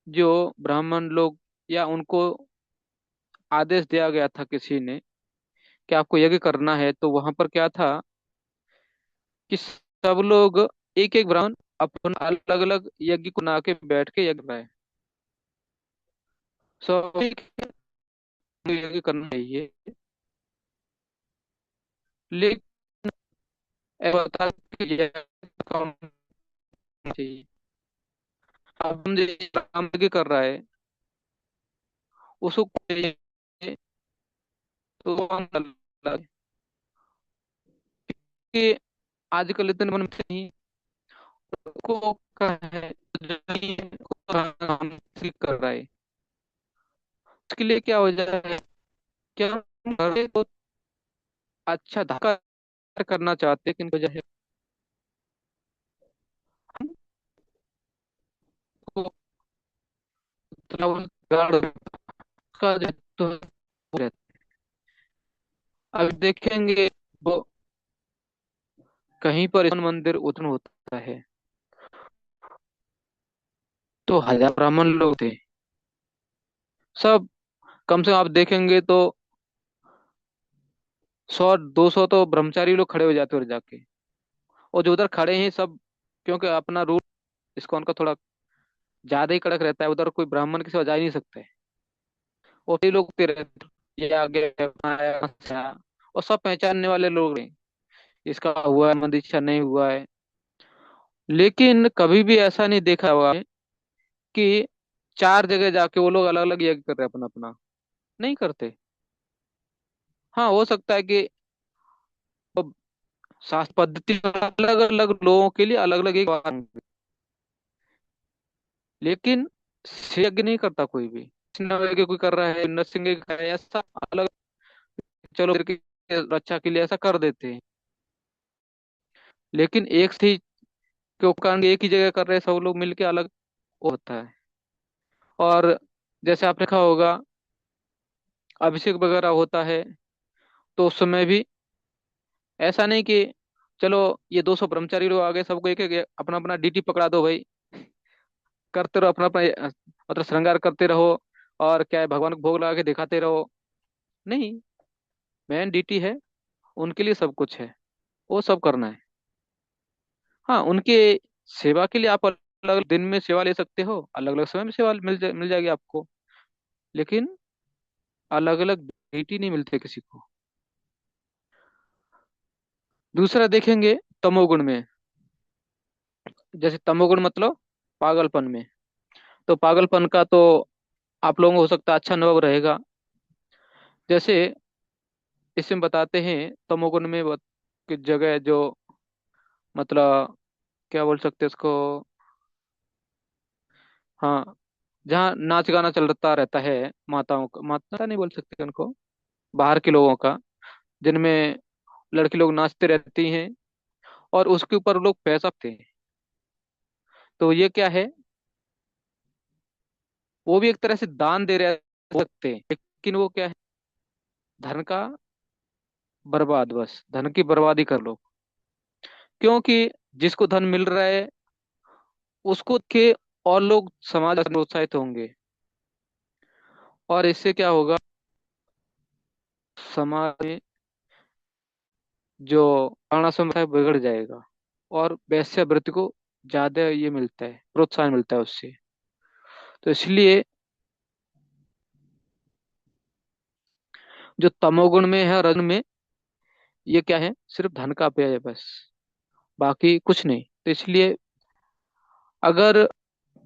जो ब्राह्मण लोग, या उनको आदेश दिया गया था किसी ने कि आपको यज्ञ करना है, तो वहां पर क्या था कि सब लोग, एक एक ब्राह्मण अपना अलग अलग यज्ञ को बना के बैठ के यज्ञ बनाए। सब यज्ञ करना चाहिए, लेकिन ऐसा होता है कि यज्ञ करना चाहिए। अब हम जैसे राम यज्ञ कर रहा है, उसको कोई, तो वो हम अलग, कि आजकल इतने मन में नहीं को का है, जो नहीं है, उसको हम ठीक कर रहा है। उसके लिए क्या हो जाए, क्या हम घर में तो अच्छा धक्का करना चाहते हैं, लेकिन वजह है हमको ट्रैवल गार्ड का जो तो रहता है। अब देखेंगे वो कहीं पर इस्कॉन मंदिर उत्पन्न होता है, तो 1,000 ब्राह्मण लोग थे सब। कम से कम आप देखेंगे तो 100 200 तो ब्रह्मचारी लोग खड़े हो जाते हैं उधर जाके। और जो उधर खड़े हैं सब, क्योंकि अपना रूल इस्कॉन का थोड़ा ज्यादा ही कड़क रहता है, उधर कोई ब्राह्मण के सिवा जा ही नहीं सकते। और कई लोग तेरे ये आगे आया, अच्छा, और सब पहचानने वाले लोग हैं, इसका हुआ है मंदिर, नहीं हुआ है। लेकिन कभी भी ऐसा नहीं देखा हुआ है कि 4 जगह जाके वो लोग अलग अलग यज्ञ कर रहे हैं, अपना अपना नहीं करते। हाँ, हो सकता है कि वो शास्त्र पद्धति अलग अलग लोगों के लिए अलग अलग एक बात होंगी, लेकिन से यज्ञ नहीं करता कोई भी। कृष्ण यज्ञ कोई कर रहा है, नरसिंह यज्ञ कर रहा है, ऐसा अलग, चलो फिर की रक्षा के लिए ऐसा कर देते हैं। लेकिन एक से ही क्यों कारण एक ही जगह कर रहे हैं सब लोग मिलके, अलग वो होता है। और जैसे आपने देखा होगा अभिषेक वगैरह होता है, तो उस समय भी ऐसा नहीं कि चलो ये 200 ब्रह्मचारी लोग आ गए, सबको एक एक अपना अपना ड्यूटी पकड़ा दो भाई, करते रहो अपना अपना मतलब श्रृंगार करते रहो, और क्या है भगवान को भोग लगा के दिखाते रहो। नहीं, मेन ड्यूटी है, उनके लिए सब कुछ है, वो सब करना है। हाँ, उनके सेवा के लिए आप अलग अलग दिन में सेवा ले सकते हो, अलग अलग समय में सेवा मिल जाएगी आपको, लेकिन अलग अलग डिग्निटी नहीं मिलते किसी को। दूसरा देखेंगे तमोगुण में, जैसे तमोगुण मतलब पागलपन में। तो पागलपन का तो आप लोगों को हो सकता है अच्छा अनुभव रहेगा। जैसे इसमें बताते हैं तमोगुण में की जगह जो, मतलब क्या बोल सकते हैं इसको, हाँ, जहाँ नाच गाना चलता रहता है, माताओं का, माता नहीं बोल सकते उनको, बाहर के लोगों का, जिनमें लड़की लोग नाचते रहती हैं और उसके ऊपर लोग पैसा देते हैं। तो ये क्या है, वो भी एक तरह से दान दे रहे हो सकते हैं, लेकिन वो क्या है, धन का बर्बाद, बस धन की बर्बादी कर लो। क्योंकि जिसको धन मिल रहा है उसको के और लोग समाज में प्रोत्साहित होंगे, और इससे क्या होगा, समाज में जो वर्णाश्रम है बिगड़ जाएगा, और वेश्यावृत्ति को ज्यादा ये मिलता है, प्रोत्साहन मिलता है उससे। तो इसलिए जो तमोगुण में है, रजन में, ये क्या है, सिर्फ धन का पेय है बस, बाकी कुछ नहीं। तो इसलिए अगर,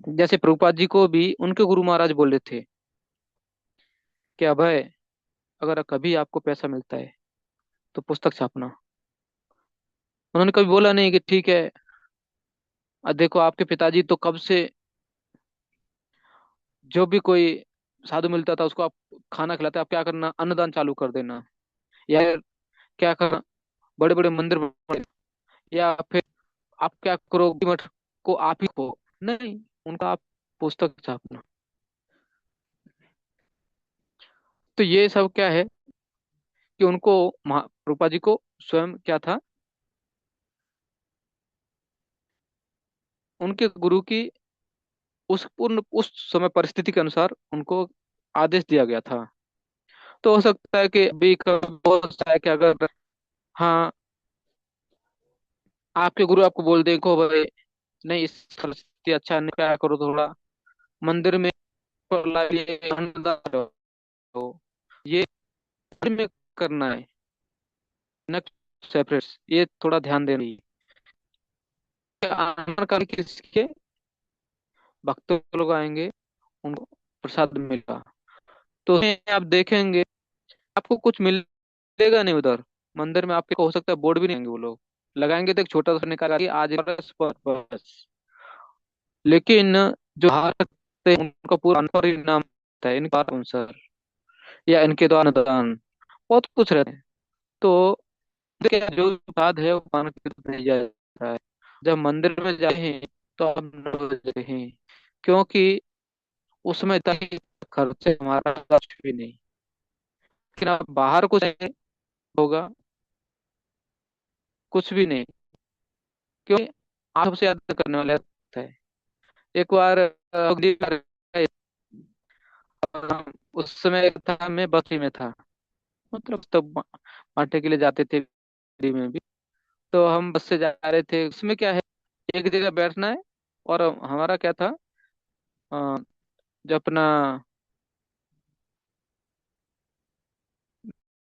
जैसे प्रभुपाद जी को भी उनके गुरु महाराज बोले थे कि अभय, अगर कभी आपको पैसा मिलता है तो पुस्तक छापना। उन्होंने कभी बोला नहीं कि ठीक है, देखो आपके पिताजी तो कब से, जो भी कोई साधु मिलता था उसको आप खाना खिलाते, आप क्या करना, अन्नदान चालू कर देना, या क्या करना, बड़े बड़े मंदिर बने, या फिर आप क्या करो, मठ को आप ही को, नहीं, उनका आप पुस्तक छापना। तो ये सब क्या है कि उनको, रूपा जी को स्वयं क्या था, उनके गुरु की उस पूर्ण उस समय परिस्थिति के अनुसार उनको आदेश दिया गया था। तो हो सकता है कि अभी कभी हो सकता है कि अगर, हाँ, आपके गुरु आपको बोल देखो भाई, नहीं इस परिस्थिति अच्छा नहीं, क्या करो, थोड़ा मंदिर में लाइए, अन्नदान करो, ये में करना है, न सेपरेट, ये थोड़ा ध्यान देना है। आनंद काल किसके, भक्त लोग आएंगे, उनको प्रसाद मिलेगा। तो उसमें आप देखेंगे आपको कुछ मिलेगा नहीं उधर, मंदिर में आपके को हो सकता है बोर्ड भी नहीं आएंगे, वो लोग लगाएंगे तो एक छोटा सा निकाल के आज बरस पर बस। लेकिन जो बाहर रखते हैं उनका पूरा अनवर इनाम होता है, इनका स्पॉन्सर या इनके द्वारा दान, बहुत कुछ रहता है। तो क्या, जो प्रसाद है वो मान के नहीं जाता है। जब मंदिर में जाते हैं तो हम डरते हैं, क्योंकि उसमें इतना ही खर्चे, हमारा कुछ भी नहीं। लेकिन आप बाहर कुछ होगा, कुछ भी नहीं, क्योंकि आप सबसे ज्यादा करने वाले होता है। एक बार अवधि कर उस समय था, मैं बस्ती में था, मतलब तब बांटे के लिए जाते थे दिल्ली में भी। तो हम बस से जा रहे थे, उसमें क्या है, एक जगह बैठना है, और हमारा क्या था, अ, जो अपना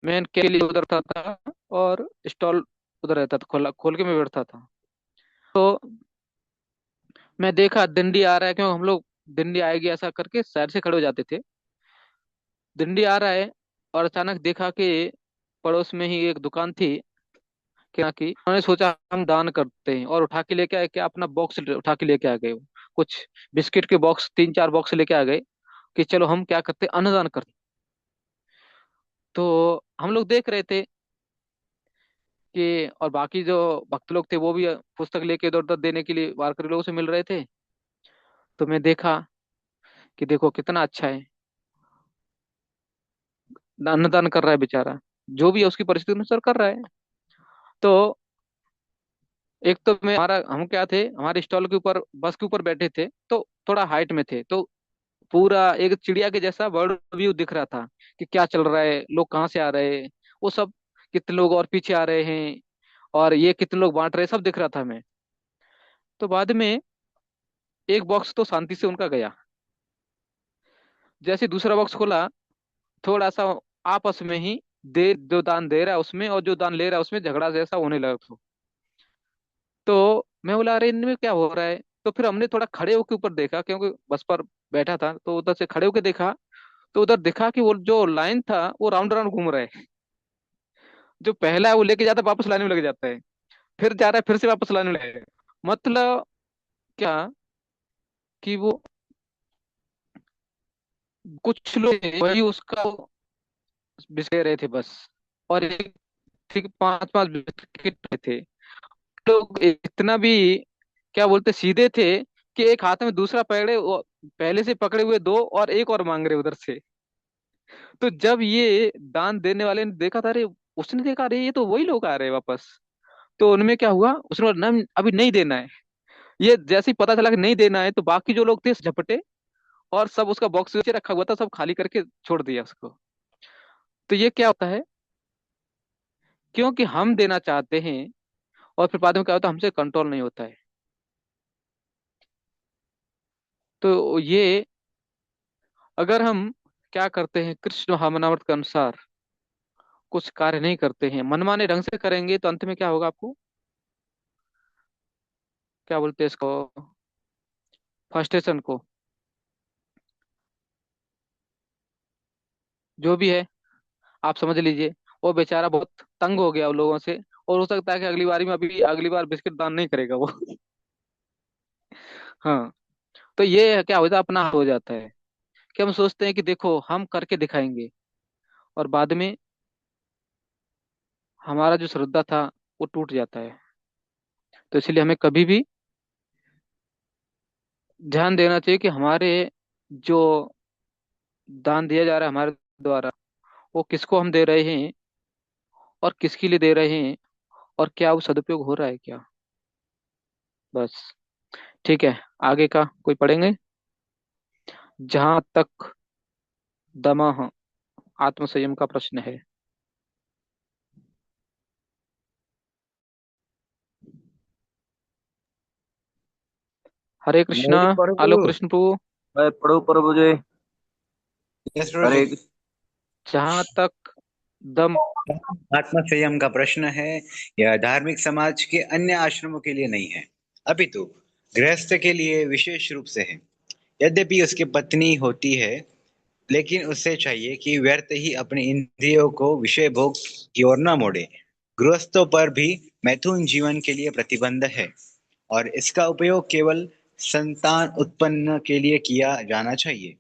मेन के लिए उधर था, और स्टॉल उधर रहता था, खोला खोल के मैं बैठता था। तो मैं देखा डंडी आ रहा है, क्यों हम लोग डंडी आएगी ऐसा करके साइड से खड़े हो जाते थे, डंडी आ रहा है, और अचानक देखा कि पड़ोस में ही एक दुकान थी क्या की, उन्होंने सोचा हम दान करते हैं, और उठा के लेके आए, क्या अपना बॉक्स उठा के लेके आ गए वो, कुछ बिस्किट के बॉक्स, तीन चार बॉक्स लेके आ गए कि चलो हम क्या करते, अन्नदान करते। तो हम लोग देख रहे थे कि, और बाकी जो भक्त लोग थे वो भी पुस्तक लेके इधर उधर देने के लिए वारकरी लोगों से मिल रहे थे। तो मैं देखा कि देखो कितना अच्छा है, अन्नदान कर रहा है बेचारा, जो भी है उसकी परिस्थिति अनुसार कर रहा है। तो एक तो मैं, हमारा हम क्या थे, हमारे स्टॉल के ऊपर, बस के ऊपर बैठे थे, तो थोड़ा हाइट में थे, तो पूरा एक चिड़िया के जैसा वर्ल्ड व्यू दिख रहा था कि क्या चल रहा है, लोग कहाँ से आ रहे हैं, वो सब, कितने लोग और पीछे आ रहे हैं, और ये कितने लोग बांट रहे हैं, सब दिख रहा था हमें। तो बाद में एक बॉक्स तो शांति से उनका गया। जैसे दूसरा बॉक्स खोला, थोड़ा सा आपस में ही दे, जो दान दे रहा है उसमें और जो दान ले रहा है उसमें झगड़ा जैसा होने लगा। तो मैं बोला अरे इनमें क्या हो रहा है। तो फिर हमने थोड़ा खड़े होकर ऊपर देखा, क्योंकि बस पर बैठा था, तो उधर से खड़े होकर देखा। तो उधर देखा कि वो जो लाइन था वो राउंड राउंड घूम रहा है। जो पहला है वो लेके जाता है, वापस लाने में लग जाता है, फिर जा रहा है, फिर से वापस लाने में लगेगा। मतलब क्या, कि वो कुछ लोग वही उसका बिस्के रहे थे बस। और एक ठीक पांच पांच बिस्किट थे। लोग इतना भी क्या बोलते सीधे थे कि एक हाथ में दूसरा पकड़े, वो पहले से पकड़े हुए दो और एक और मांग रहे उधर से। तो जब ये दान देने वाले ने देखा था, अरे उसने देखा अरे ये तो वही लोग आ रहे हैं वापस। तो उनमें क्या हुआ, उसने बोला "नहीं, अभी नहीं देना है"। ये जैसे ही पता चला कि नहीं देना है, तो बाकी जो लोग थे झपटे और सब उसका बॉक्स नीचे रखा हुआ था, सब खाली करके छोड़ दिया उसको। तो ये क्या होता है, क्योंकि हम देना चाहते हैं और फिर बाद में क्या होता है, हमसे कंट्रोल नहीं होता है। तो ये अगर हम क्या करते हैं, कृष्ण भावनामृत के अनुसार कुछ कार्य नहीं करते हैं, मनमाने ढंग से करेंगे, तो अंत में क्या होगा आपको, क्या बोलते हैं इसको, फ्रस्ट्रेशन को, जो भी है आप समझ लीजिए। वो बेचारा बहुत तंग हो गया उन लोगों से, और हो सकता है कि अगली बारी में, अभी अगली बार बिस्किट दान नहीं करेगा वो। हाँ। तो ये क्या होता है, अपना हो जाता है कि हम सोचते हैं कि देखो हम करके दिखाएंगे, और बाद में हमारा जो श्रद्धा था वो टूट जाता है। तो इसलिए हमें कभी भी ध्यान देना चाहिए कि हमारे जो दान दिया जा रहा है हमारे द्वारा, वो किसको हम दे रहे हैं और किसके लिए दे रहे हैं, और क्या वो सदुपयोग हो रहा है क्या। बस। ठीक है, आगे का कोई पढ़ेंगे। जहां तक दमः आत्मसंयम का प्रश्न है। हरे कृष्णा। मोहित प्रभु। आलो कृष्ण प्रभु। पढ़ो प्रभु जी। यस हरे प्रभु। जहां तक दम। आत्म संयम का प्रश्न है, यह धार्मिक समाज के अन्य आश्रमों के लिए नहीं है, अपितु गृहस्थ के लिए विशेष रूप से है। यद्यपि उसकी पत्नी होती है, लेकिन उससे चाहिए कि व्यर्थ ही अपने इंद्रियों को विषय भोग की ओर न मोड़े। गृहस्थों पर भी मैथुन जीवन के लिए प्रतिबंध है, और इसका उपयोग केवल संतान उत्पन्न के लिए किया जाना चाहिए।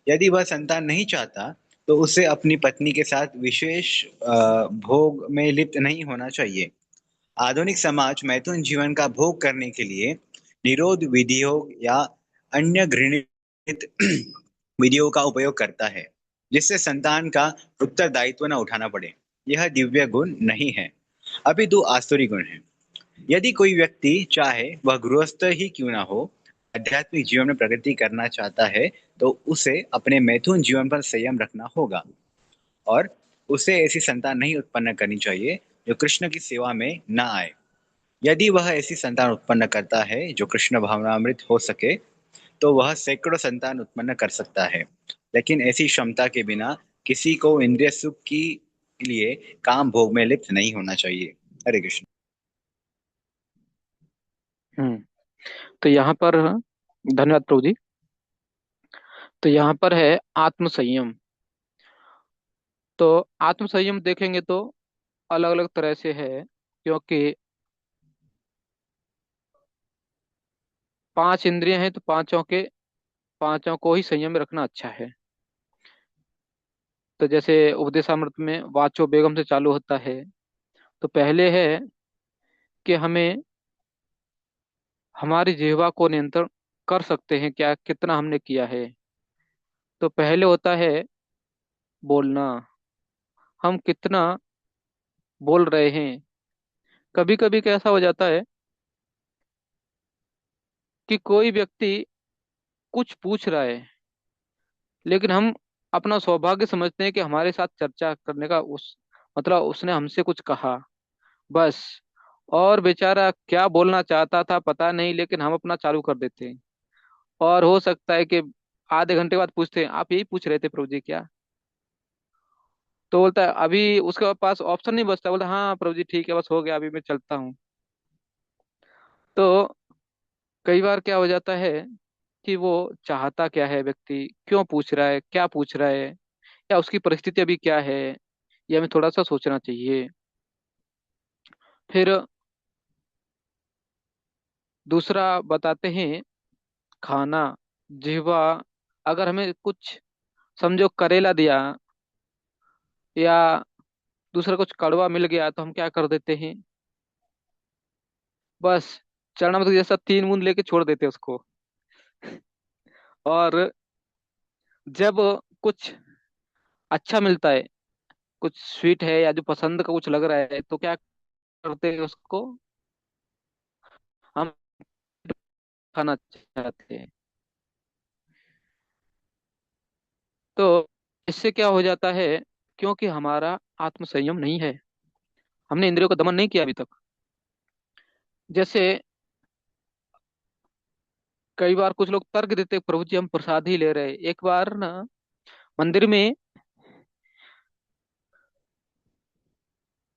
यदि वह संतान नहीं चाहता, तो उसे अपनी पत्नी के साथ विशेष भोग में लिप्त नहीं होना चाहिए। आधुनिक समाज मैथुन जीवन का भोग करने के लिए निरोध विधियों या अन्य घृणित विधियों का उपयोग करता है, जिससे संतान का उत्तरदायित्व न उठाना पड़े। यह दिव्य गुण नहीं है, अपितु आसुरी गुण है। यदि कोई व्यक्ति चाहे वह गृहस्थ ही क्यों ना हो, आध्यात्मिक जीवन में प्रगति करना चाहता है, तो उसे अपने मैथुन जीवन पर संयम रखना होगा, और उसे ऐसी संतान नहीं उत्पन्न करनी चाहिए जो कृष्ण की सेवा में न आए। यदि वह ऐसी संतान उत्पन्न करता है जो कृष्ण भावनामृत हो सके, तो वह सैकड़ों संतान उत्पन्न कर सकता है, लेकिन ऐसी क्षमता के बिना किसी को इंद्रिय सुख की लिए काम भोग में लिप्त नहीं होना चाहिए। हरे कृष्ण। हम्म। तो यहाँ पर, धन्यवाद प्रभु जी। तो यहाँ पर है आत्म संयम। तो आत्म संयम देखेंगे तो अलग अलग तरह से है, क्योंकि पांच इंद्रियां हैं, तो पांचों को ही संयम में रखना अच्छा है। तो जैसे उपदेशामृत में वाचो बेगम से चालू होता है। तो पहले है कि हमें हमारी जिह्वा को नियंत्रण कर सकते हैं क्या, कितना हमने किया है। तो पहले होता है बोलना, हम कितना बोल रहे हैं। कभी कभी कैसा हो जाता है कि कोई व्यक्ति कुछ पूछ रहा है, लेकिन हम अपना सौभाग्य समझते हैं कि हमारे साथ चर्चा करने का, उस मतलब उसने हमसे कुछ कहा, बस। और बेचारा क्या बोलना चाहता था पता नहीं, लेकिन हम अपना चालू कर देते हैं। और हो सकता है कि आधे घंटे बाद पूछते हैं, आप यही पूछ रहे थे प्रभु जी क्या? तो बोलता है अभी उसके पास ऑप्शन नहीं बचता, बोलता हाँ प्रभु जी ठीक है, बस हो गया, अभी मैं चलता हूँ। तो कई बार क्या हो जाता है कि वो चाहता क्या है, व्यक्ति क्यों पूछ रहा है, क्या पूछ रहा है, या उसकी परिस्थिति अभी क्या है, ये हमें थोड़ा सा सोचना चाहिए। फिर दूसरा बताते हैं, खाना, जिह्वा। अगर हमें कुछ समझो करेला दिया या दूसरा कुछ कड़वा मिल गया तो हम क्या कर देते हैं, बस चना मृत जैसा तीन बूंद लेके छोड़ देते हैं उसको। और जब कुछ अच्छा मिलता है, कुछ स्वीट है या जो पसंद का कुछ लग रहा है, तो क्या करते हैं उसको, हम खाना चाहते हैं। तो इससे क्या हो जाता है, क्योंकि हमारा आत्म संयम नहीं है, हमने इंद्रियों का दमन नहीं किया अभी तक। जैसे कई बार कुछ लोग तर्क देते, प्रभु जी हम प्रसाद ही ले रहे हैं। एक बार ना मंदिर में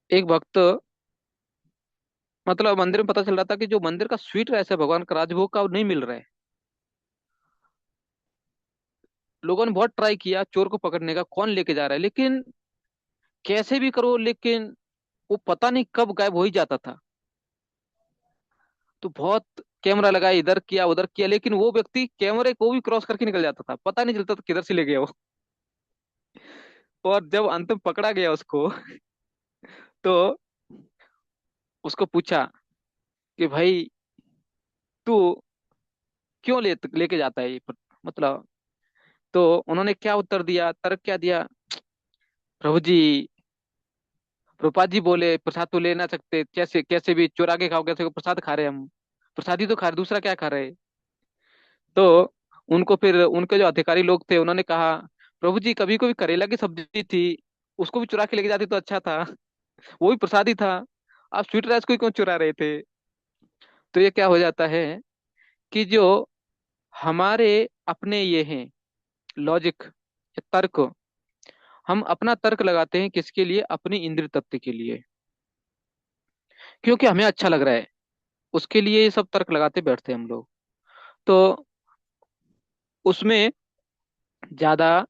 एक भक्त, मतलब मंदिर में पता चल रहा था कि जो मंदिर का स्वीट राइस है भगवान का राजभोग का, वो नहीं मिल रहा है। लोगों ने बहुत ट्राई किया चोर को पकड़ने का, कौन लेके जा रहा है, लेकिन कैसे भी करो, लेकिन वो पता नहीं कब गायब हो ही जाता था। तो बहुत कैमरा लगाया, इधर किया उधर किया, लेकिन वो व्यक्ति कैमरे को भी क्रॉस करके निकल जाता था, पता नहीं चलता था किधर से ले गया वो। और जब अंत में पकड़ा गया उसको, तो उसको पूछा कि भाई तू क्यों लेके जाता है ये मतलब। तो उन्होंने क्या उत्तर दिया, तर्क क्या दिया, प्रभु जी, प्रभुपाद जी बोले प्रसाद तो ले ना सकते, कैसे कैसे भी चुरा के खाओ, कैसे प्रसाद खा रहे हैं हम, प्रसाद ही तो खा रहे, दूसरा क्या खा रहे। तो उनको फिर उनके जो अधिकारी लोग थे उन्होंने कहा, प्रभु जी कभी कभी करेला की सब्जी थी, उसको भी चुरा के लेके जाते तो अच्छा था, वो भी प्रसाद ही था, आप स्वीट राइस को ही क्यों चुरा रहे थे। तो ये क्या हो जाता है कि जो हमारे अपने ये हैं लॉजिक, तर्क, हम अपना तर्क लगाते हैं किसके लिए, अपनी इंद्रिय तृप्ति के लिए, क्योंकि हमें अच्छा लग रहा है, उसके लिए ये सब तर्क लगाते बैठते हैं हम लोग। तो उसमें ज्यादा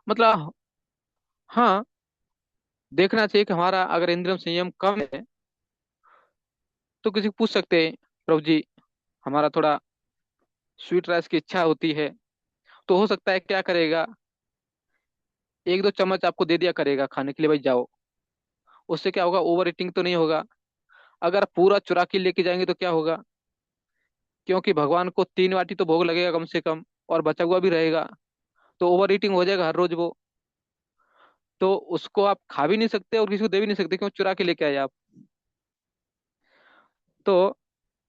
मतलब, हाँ, देखना चाहिए कि हमारा अगर इंद्रिय संयम कम है तो किसी को पूछ सकते हैं, प्रभु जी हमारा थोड़ा स्वीट राइस की इच्छा होती है। तो हो सकता है क्या करेगा, एक दो चम्मच आपको दे दिया करेगा खाने के लिए, भाई जाओ। उससे क्या होगा, ओवर ईटिंग तो नहीं होगा। अगर आप पूरा चुरा के लेके जाएंगे तो क्या होगा, क्योंकि भगवान को तीन वाटी तो भोग लगेगा कम से कम, और बचा हुआ भी रहेगा, तो ओवर ईटिंग हो जाएगा हर रोज वो। तो उसको आप खा भी नहीं सकते और किसी को दे भी नहीं सकते, क्यों, चुरा के लेके आए आप। तो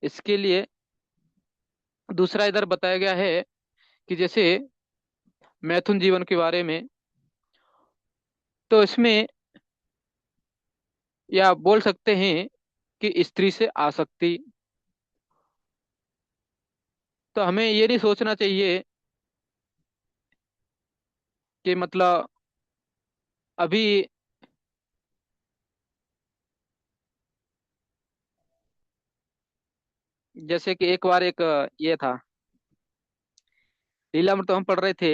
इसके लिए दूसरा इधर बताया गया है कि जैसे मैथुन जीवन के बारे में, तो इसमें या बोल सकते हैं कि स्त्री से आसक्ति। तो हमें ये नहीं सोचना चाहिए कि मतलब अभी, जैसे कि एक बार एक ये था, लीलामृत तो हम पढ़ रहे थे,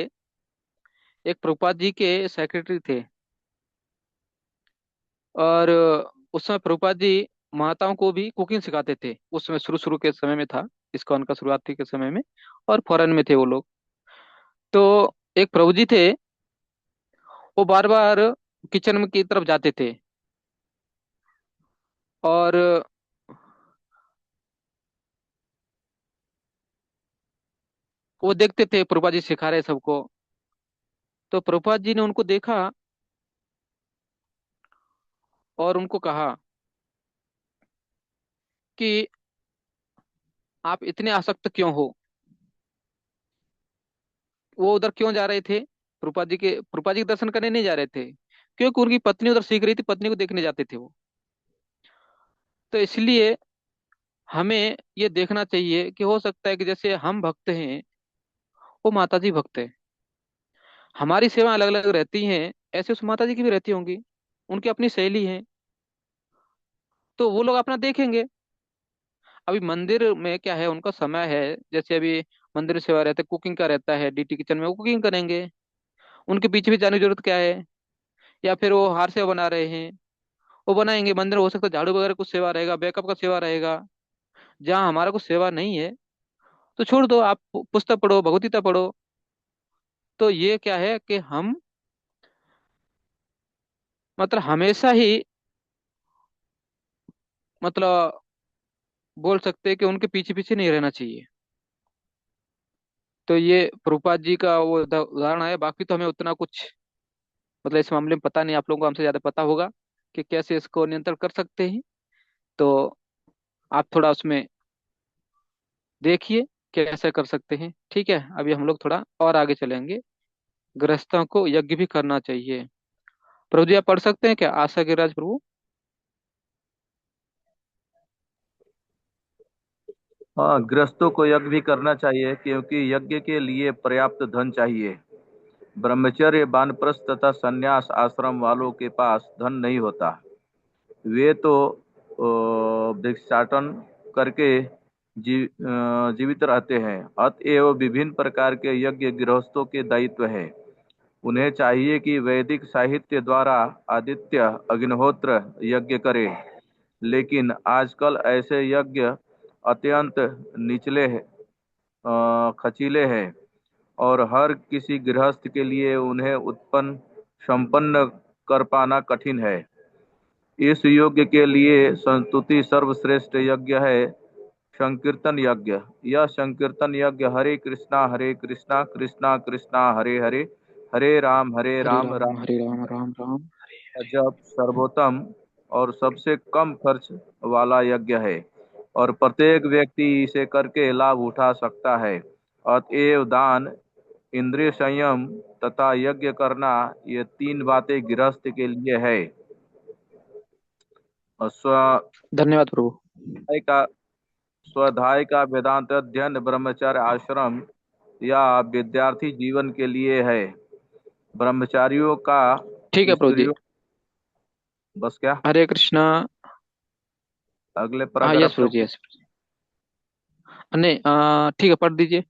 एक प्रभुपाद जी के सेक्रेटरी थे, और उस समय प्रभुपाद जी माताओं को भी कुकिंग सिखाते थे, उस समय शुरू शुरू के समय में था, इस्कॉन का शुरुआती के समय में, और फॉरेन में थे वो लोग। तो एक प्रभु जी थे, वो बार बार किचन में की तरफ जाते थे, और वो देखते थे प्रभुपाद जी सिखा रहे सबको। तो प्रभुपाद जी ने उनको देखा और उनको कहा कि आप इतने आसक्त क्यों हो, वो उधर क्यों जा रहे थे, प्रभुपाद जी के दर्शन करने नहीं जा रहे थे, क्योंकि उनकी पत्नी उधर सीख रही थी, पत्नी को देखने जाते थे वो। तो इसलिए हमें ये देखना चाहिए कि हो सकता है कि जैसे हम भक्त हैं, वो माता जी भक्त है, हमारी सेवा अलग अलग रहती हैं, ऐसे उस माता जी की भी रहती होंगी, उनकी अपनी शैली है, तो वो लोग अपना देखेंगे। अभी मंदिर में क्या है, उनका समय है, जैसे अभी मंदिर में सेवा रहता है, कुकिंग का रहता है, डीटी किचन में वो कुकिंग करेंगे, उनके पीछे भी जाने की जरूरत क्या है। या फिर वो हार सेवा बना रहे हैं, वो बनाएंगे, मंदिर में हो सकता है झाड़ू वगैरह कुछ सेवा रहेगा, बैकअप का सेवा रहेगा। जहाँ हमारा कुछ सेवा नहीं है तो छोड़ दो, आप पुस्तक पढ़ो, भगवत गीता पढ़ो। तो ये क्या है कि हम मतलब हमेशा ही मतलब बोल सकते हैं कि उनके पीछे पीछे नहीं रहना चाहिए। तो ये प्रभुपाद जी का वो उदाहरण है। बाकी तो हमें उतना कुछ मतलब इस मामले में पता नहीं, आप लोगों को हमसे ज्यादा पता होगा कि कैसे इसको नियंत्रण कर सकते हैं। तो आप थोड़ा उसमें देखिए कैसे कर सकते हैं। ठीक है, अभी हम लोग थोड़ा और आगे चलेंगे। गृहस्थों को यज्ञ भी करना चाहिए। प्रभु जी आप पढ़ सकते हैं क्या, आशा के राज प्रभु? हाँ, गृहस्थों को यज्ञ भी करना चाहिए क्योंकि यज्ञ के लिए पर्याप्त धन चाहिए। ब्रह्मचर्य, वानप्रस्थ तथा संन्यास आश्रम वालों के पास धन नहीं होता। वे तो भिक्षाटन करके जीवित रहते हैं। अतएव विभिन्न प्रकार के यज्ञ गृहस्थों के दायित्व है। उन्हें चाहिए कि वैदिक साहित्य द्वारा आदित्य अग्निहोत्र यज्ञ करें, लेकिन आजकल ऐसे यज्ञ अत्यंत निचले खर्चीले हैं और हर किसी गृहस्थ के लिए उन्हें उत्पन्न संपन्न कर पाना कठिन है। इस यज्ञ के लिए संस्तुति सर्वश्रेष्ठ यज्ञ है संकीर्तन यज्ञ। यह संकीर्तन यज्ञ हरे कृष्णा कृष्णा कृष्णा हरे हरे, हरे हरे राम राम राम हरे राम राम राम। जप सर्वोत्तम और सबसे कम खर्च वाला यज्ञ है और प्रत्येक व्यक्ति इसे करके लाभ उठा सकता है। अतएव दान, इंद्रिय संयम तथा यज्ञ करना, ये तीन बातें गृहस्थ के लिए है। और धन्यवाद प्रभु। का स्वाध्याय का वेदांत अध्ययन ब्रह्मचर्य आश्रम या विद्यार्थी जीवन के लिए है। ब्रह्मचारियों का ठीक है प्रभु जी। स्त्रियों बस क्या, हरे कृष्णा। अगले हाँ पैराग्राफ यस से। प्रभु जी, यस। नहीं ठीक है, पढ़ दीजिए।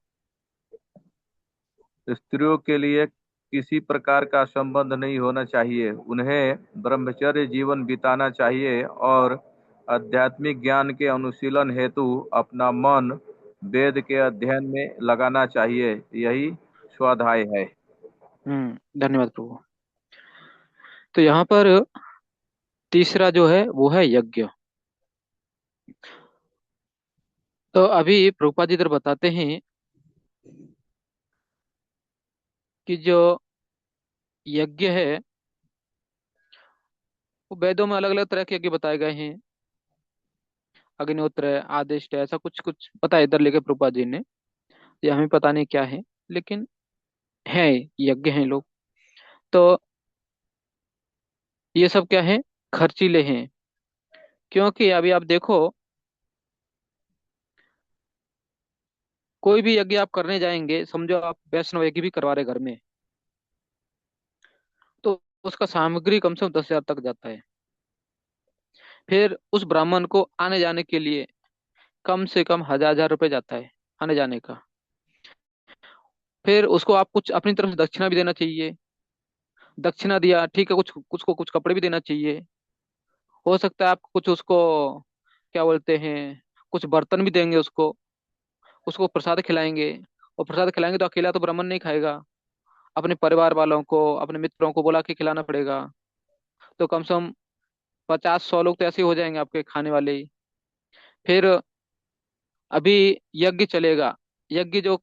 स्त्रियों के लिए किसी प्रकार का संबंध नहीं होना चाहिए। उन्हें ब्रह्मचर्य जीवन बिताना चाहिए और आध्यात्मिक ज्ञान के अनुशीलन हेतु अपना मन वेद के अध्ययन में लगाना चाहिए। यही स्वाध्याय है। धन्यवाद प्रभु। तो यहाँ पर तीसरा जो है वो है यज्ञ। तो अभी प्रभुपाद जी इधर बताते हैं कि जो यज्ञ है वो वेदों में अलग अलग तरह के यज्ञ बताए गए हैं। अग्निहोत्र है, आदिष्ट है, ऐसा कुछ कुछ पता है इधर लेके प्रभुपाद जी ने। ये हमें पता नहीं क्या है, लेकिन है, यज्ञ हैं लोग। तो ये सब क्या है, खर्चीले हैं। क्योंकि अभी आप देखो, कोई भी यज्ञ आप करने जाएंगे, समझो आप वैष्णव यज्ञ भी करवा रहे घर में, तो उसका सामग्री कम से कम 10,000 तक जाता है। फिर उस ब्राह्मण को आने जाने के लिए कम से कम 1,000 1,000 रुपये जाता है, आने जाने का। फिर उसको आप कुछ अपनी तरफ से दक्षिणा भी देना चाहिए। दक्षिणा दिया ठीक है, कुछ कुछ को कुछ कपड़े भी देना चाहिए। हो सकता है आप कुछ उसको क्या बोलते हैं, कुछ बर्तन भी देंगे उसको। उसको प्रसाद खिलाएंगे, और प्रसाद खिलाएंगे तो अकेला तो ब्राह्मण नहीं खाएगा, अपने परिवार वालों को, अपने मित्रों को बुला के खिलाना पड़ेगा। तो कम से कम 50 100 लोग तो ऐसे ही हो जाएंगे आपके खाने वाले ही। फिर अभी यज्ञ चलेगा, यज्ञ जो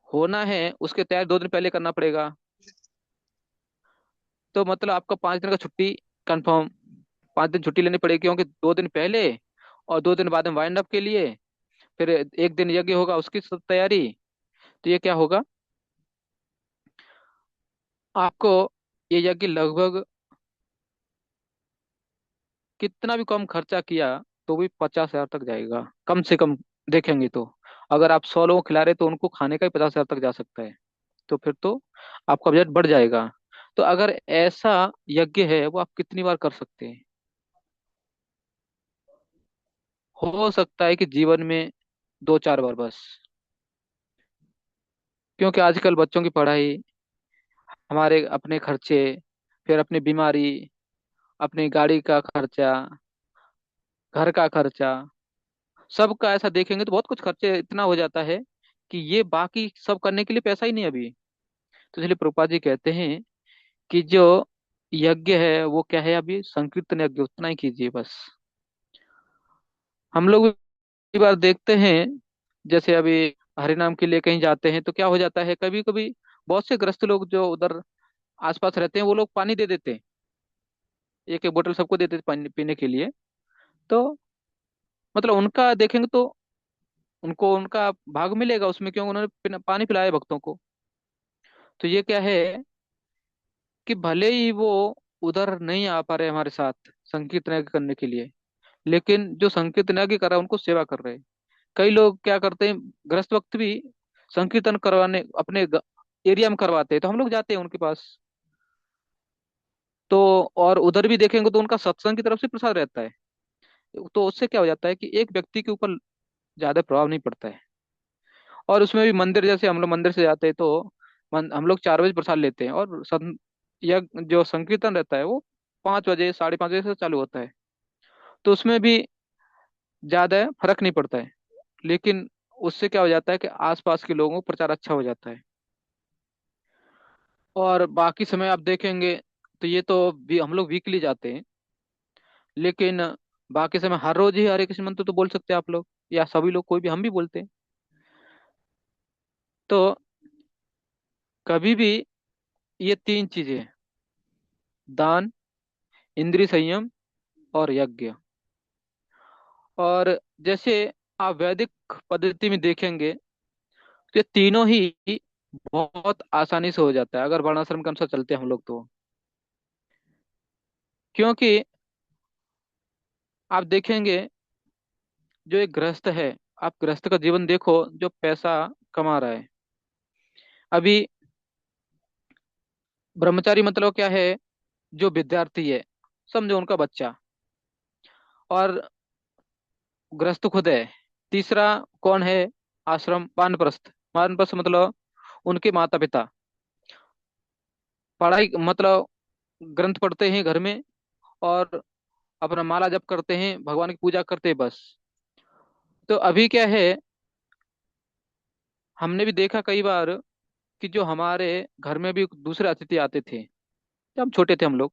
होना है उसके तैयार 2 दिन पहले करना पड़ेगा। तो मतलब आपका 5 दिन का छुट्टी कंफर्म, 5 दिन छुट्टी लेनी पड़ेगी, क्योंकि 2 दिन पहले और 2 दिन बाद में वाइंड अप के लिए। फिर एक दिन यज्ञ होगा, उसकी सब तैयारी। तो ये क्या होगा, आपको ये यज्ञ लगभग कितना भी कम खर्चा किया, तो भी 50,000 तक जाएगा कम से कम। देखेंगे तो अगर आप 100 लोगों को खिला रहे तो उनको खाने का ही 50,000 तक जा सकता है। तो फिर तो आपका बजट बढ़ जाएगा। तो अगर ऐसा यज्ञ है वो आप कितनी बार कर सकते हैं? हो सकता है कि जीवन में 2-4 बार बस। क्योंकि आजकल बच्चों की पढ़ाई, हमारे अपने खर्चे, फिर अपनी बीमारी, अपनी गाड़ी का खर्चा, घर का खर्चा, सबका ऐसा देखेंगे तो बहुत कुछ खर्चे इतना हो जाता है कि ये बाकी सब करने के लिए पैसा ही नहीं अभी। तो इसलिए प्रभुपाद जी कहते हैं कि जो यज्ञ है वो क्या है, अभी संकीर्तन यज्ञ उतना ही कीजिए बस। हम लोग कई बार देखते हैं, जैसे अभी हरिनाम के लिए कहीं जाते हैं तो क्या हो जाता है, कभी कभी बहुत से ग्रस्त लोग जो उधर आसपास रहते हैं वो लोग पानी दे देते हैं, एक एक बोतल सबको देते हैं पानी पीने के लिए। तो मतलब उनका देखेंगे तो उनको उनका भाग मिलेगा उसमें, क्योंकि उन्होंने पानी पिलाया भक्तों को। तो ये क्या है कि भले ही वो उधर नहीं आ पा रहे हमारे साथ संकीर्तन यज्ञ करने के लिए, लेकिन जो संकीर्तन यज्ञ कर रहा है उनको सेवा कर रहे हैं। कई लोग क्या करते हैं, ग्रस्त वक्त भी संकीर्तन करवाने अपने एरिया में करवाते हैं, तो हम लोग जाते हैं उनके पास। तो और उधर भी देखेंगे तो उनका सत्संग की तरफ से प्रसाद रहता है। तो उससे क्या हो जाता है कि एक व्यक्ति के ऊपर ज्यादा प्रभाव नहीं पड़ता है। और उसमें भी मंदिर, जैसे हम लोग मंदिर से जाते हैं तो हम लोग 4 बजे प्रसाद लेते हैं, और यह जो संकीर्तन रहता है वो 5 बजे 5:30 बजे से चालू होता है। तो उसमें भी ज्यादा फर्क नहीं पड़ता है, लेकिन उससे क्या हो जाता है कि आसपास के लोगों को प्रचार अच्छा हो जाता है। और बाकी समय आप देखेंगे तो ये तो भी हम लोग वीकली जाते हैं, लेकिन बाकी समय हर रोज ही हरे कृष्ण मंत्र तो बोल सकते हैं आप लोग, या सभी लोग, कोई भी, हम भी बोलते हैं। तो कभी भी ये 3 चीजें, दान, इंद्रिय संयम और यज्ञ, और जैसे आप वैदिक पद्धति में देखेंगे तो ये तीनों ही बहुत आसानी से हो जाता है अगर वर्णाश्रम के अनुसार चलते हैं हम लोग तो। क्योंकि आप देखेंगे जो एक गृहस्थ है, आप गृहस्थ का जीवन देखो जो पैसा कमा रहा है। अभी ब्रह्मचारी मतलब क्या है, जो विद्यार्थी है, समझो उनका बच्चा, और गृहस्थ खुद है। तीसरा कौन है, आश्रम वानप्रस्थ। वानप्रस्थ मतलब उनके माता पिता, पढ़ाई मतलब ग्रंथ पढ़ते हैं घर में, और अपना माला जप करते हैं, भगवान की पूजा करते हैं बस। तो अभी क्या है, हमने भी देखा कई बार कि जो हमारे घर में भी दूसरे अतिथि आते थे जब हम छोटे थे हम लोग,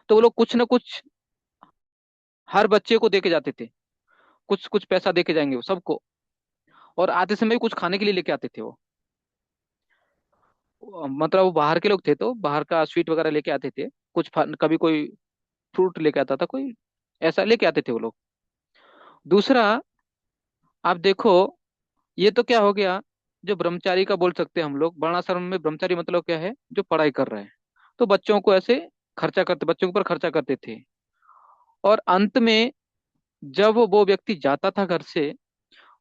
तो वो लोग कुछ ना कुछ हर बच्चे को दे के जाते थे, कुछ कुछ पैसा दे के जाएंगे वो सबको। और आते समय भी कुछ खाने के लिए लेके आते थे वो। मतलब वो बाहर के लोग थे तो बाहर का स्वीट वगैरह लेके आते थे, कुछ कभी कोई फ्रूट लेके आता था कोई, ऐसा लेके आते थे वो लोग। दूसरा आप देखो, ये तो क्या हो गया, जो ब्रह्मचारी का बोल सकते हैं हम लोग, वर्णाश्रम में ब्रह्मचारी मतलब क्या है, जो पढ़ाई कर रहे हैं, तो बच्चों को ऐसे खर्चा करते, बच्चों के ऊपर खर्चा करते थे। और अंत में जब वो व्यक्ति जाता था घर से,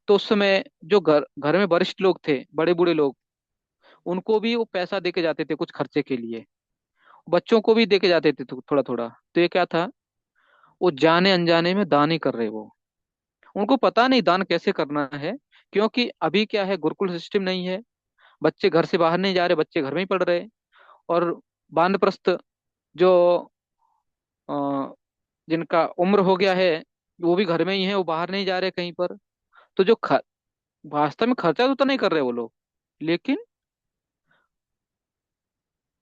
तो उस समय जो घर घर में वरिष्ठ लोग थे, बड़े बूढ़े लोग, उनको भी वो पैसा दे के जाते थे कुछ खर्चे के लिए, बच्चों को भी दे के जाते थे थोड़ा थोड़ा। तो ये क्या था, वो जाने अनजाने में दान ही कर रहे वो, उनको पता नहीं दान कैसे करना है। क्योंकि अभी क्या है, गुरुकुल सिस्टम नहीं है, बच्चे घर से बाहर नहीं जा रहे, बच्चे घर में ही पढ़ रहे। और वानप्रस्थ जो जिनका उम्र हो गया है, वो भी घर में ही है, वो बाहर नहीं जा रहे कहीं पर। तो जो वास्तव में खर्चा तो उतना नहीं कर रहे वो लोग, लेकिन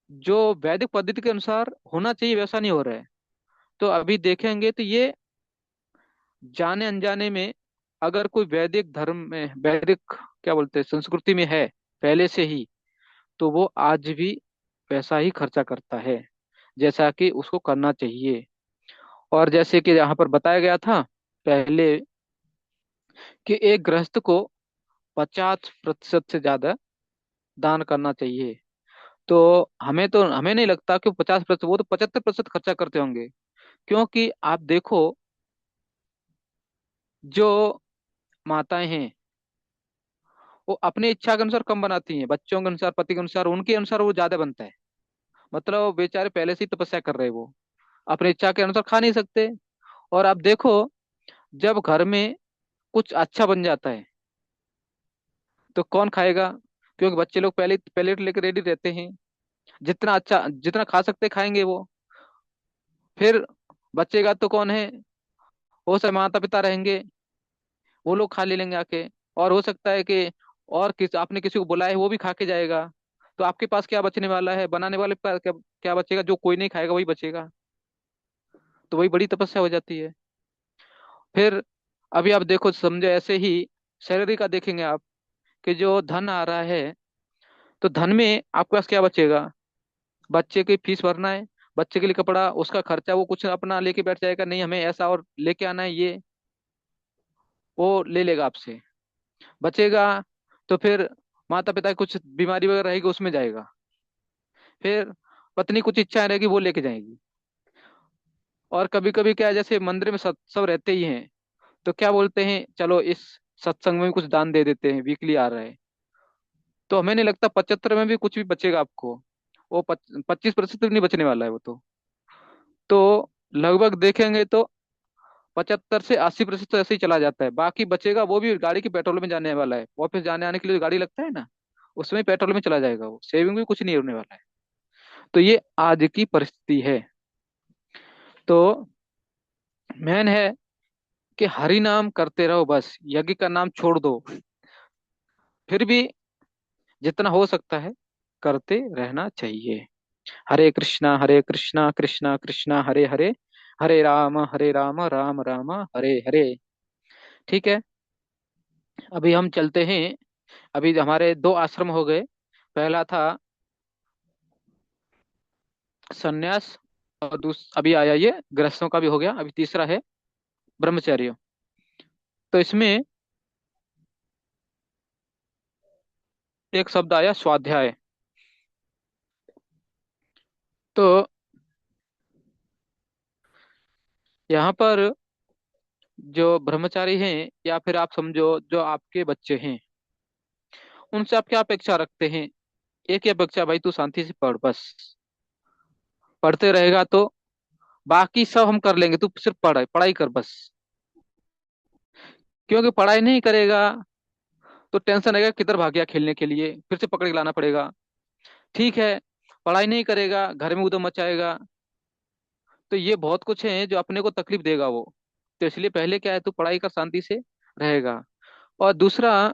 जो वैदिक पद्धति के अनुसार होना चाहिए वैसा नहीं हो रहा है। तो अभी देखेंगे तो ये जाने अनजाने में, अगर कोई वैदिक धर्म में, वैदिक क्या बोलते हैं, संस्कृति में है पहले से ही, तो वो आज भी वैसा ही खर्चा करता है जैसा कि उसको करना चाहिए। और जैसे कि यहाँ पर बताया गया था पहले कि एक गृहस्थ को 50% से ज्यादा दान करना चाहिए। तो हमें नहीं लगता कि 50%, वो तो 75% खर्चा करते होंगे। क्योंकि आप देखो जो माताएं हैं वो अपनी इच्छा के अनुसार कम बनाती हैं, बच्चों के अनुसार, पति के अनुसार, उनके अनुसार वो ज्यादा बनता है। मतलब वो बेचारे पहले से ही तपस्या कर रहे हैं, वो अपनी इच्छा के अनुसार खा नहीं सकते। और आप देखो, जब घर में कुछ अच्छा बन जाता है तो कौन खाएगा? क्योंकि बच्चे लोग पहले प्लेट लेकर रेडी रहते हैं, जितना अच्छा जितना खा सकते खाएंगे वो। फिर बचेगा तो कौन है? हो सकता है माता पिता रहेंगे, वो लोग खा ले लेंगे आके। और हो सकता है कि और आपने किसी को बुलाया है वो भी खा के जाएगा। तो आपके पास क्या बचने वाला है? बनाने वाले के पास क्या बचेगा? जो कोई नहीं खाएगा वही बचेगा। तो वही बड़ी तपस्या हो जाती है। फिर अभी आप देखो, समझो ऐसे ही सैलरी का देखेंगे आप, कि जो धन आ रहा है, तो धन में आपके पास क्या बचेगा? बच्चे की फीस भरना है, बच्चे के लिए कपड़ा, उसका खर्चा, वो कुछ अपना लेके बैठ जाएगा, नहीं हमें ऐसा और लेके आना है, ये वो ले लेगा आपसे। बचेगा तो फिर माता पिता की कुछ बीमारी वगैरह रहेगी उसमें जाएगा। फिर पत्नी कुछ इच्छा रहेगी वो लेके जाएगी। और कभी कभी क्या है, जैसे मंदिर में सब रहते ही हैं, तो क्या बोलते हैं, चलो इस सत्संग में भी कुछ दान दे देते हैं, वीकली आ रहा है। तो हमें नहीं लगता 75 में भी कुछ भी बचेगा आपको। वो 25% भी नहीं बचने वाला है वो तो लगभग देखेंगे तो 75 से 80% तो ऐसे ही चला जाता है। बाकी बचेगा वो भी गाड़ी के पेट्रोल में जाने वाला है, ऑफिस जाने आने के लिए जो गाड़ी लगता है ना, उसमें पेट्रोल में चला जाएगा, वो सेविंग भी कुछ नहीं होने वाला है। तो ये आज की परिस्थिति है। तो मेन है कि हरि नाम करते रहो, बस यज्ञ का नाम छोड़ दो। फिर भी जितना हो सकता है करते रहना चाहिए। हरे कृष्णा कृष्णा कृष्णा हरे हरे, हरे राम राम राम हरे हरे। ठीक है, अभी हम चलते हैं। अभी हमारे दो आश्रम हो गए। पहला था सन्यास, और अभी आया ये गृहस्थों का भी हो गया, अभी तीसरा है ब्रह्मचर्य। तो इसमें एक शब्द आया स्वाध्याय। तो यहाँ पर जो ब्रह्मचारी हैं, या फिर आप समझो जो आपके बच्चे हैं, उनसे आप क्या अपेक्षा रखते हैं? एक ही अपेक्षा, भाई तू शांति से पढ़ बस। पढ़ते रहेगा तो बाकी सब हम कर लेंगे, तू सिर्फ पढ़ाई पढ़ाई कर बस। क्योंकि पढ़ाई नहीं करेगा तो टेंशन रहेगा, किधर भाग गया खेलने के लिए, फिर से पकड़ के लाना पड़ेगा। ठीक है, पढ़ाई नहीं करेगा, घर में उधम मचाएगा, तो ये बहुत कुछ है जो अपने को तकलीफ देगा वो। तो इसलिए पहले क्या है, तू पढ़ाई कर, शांति से रहेगा। और दूसरा,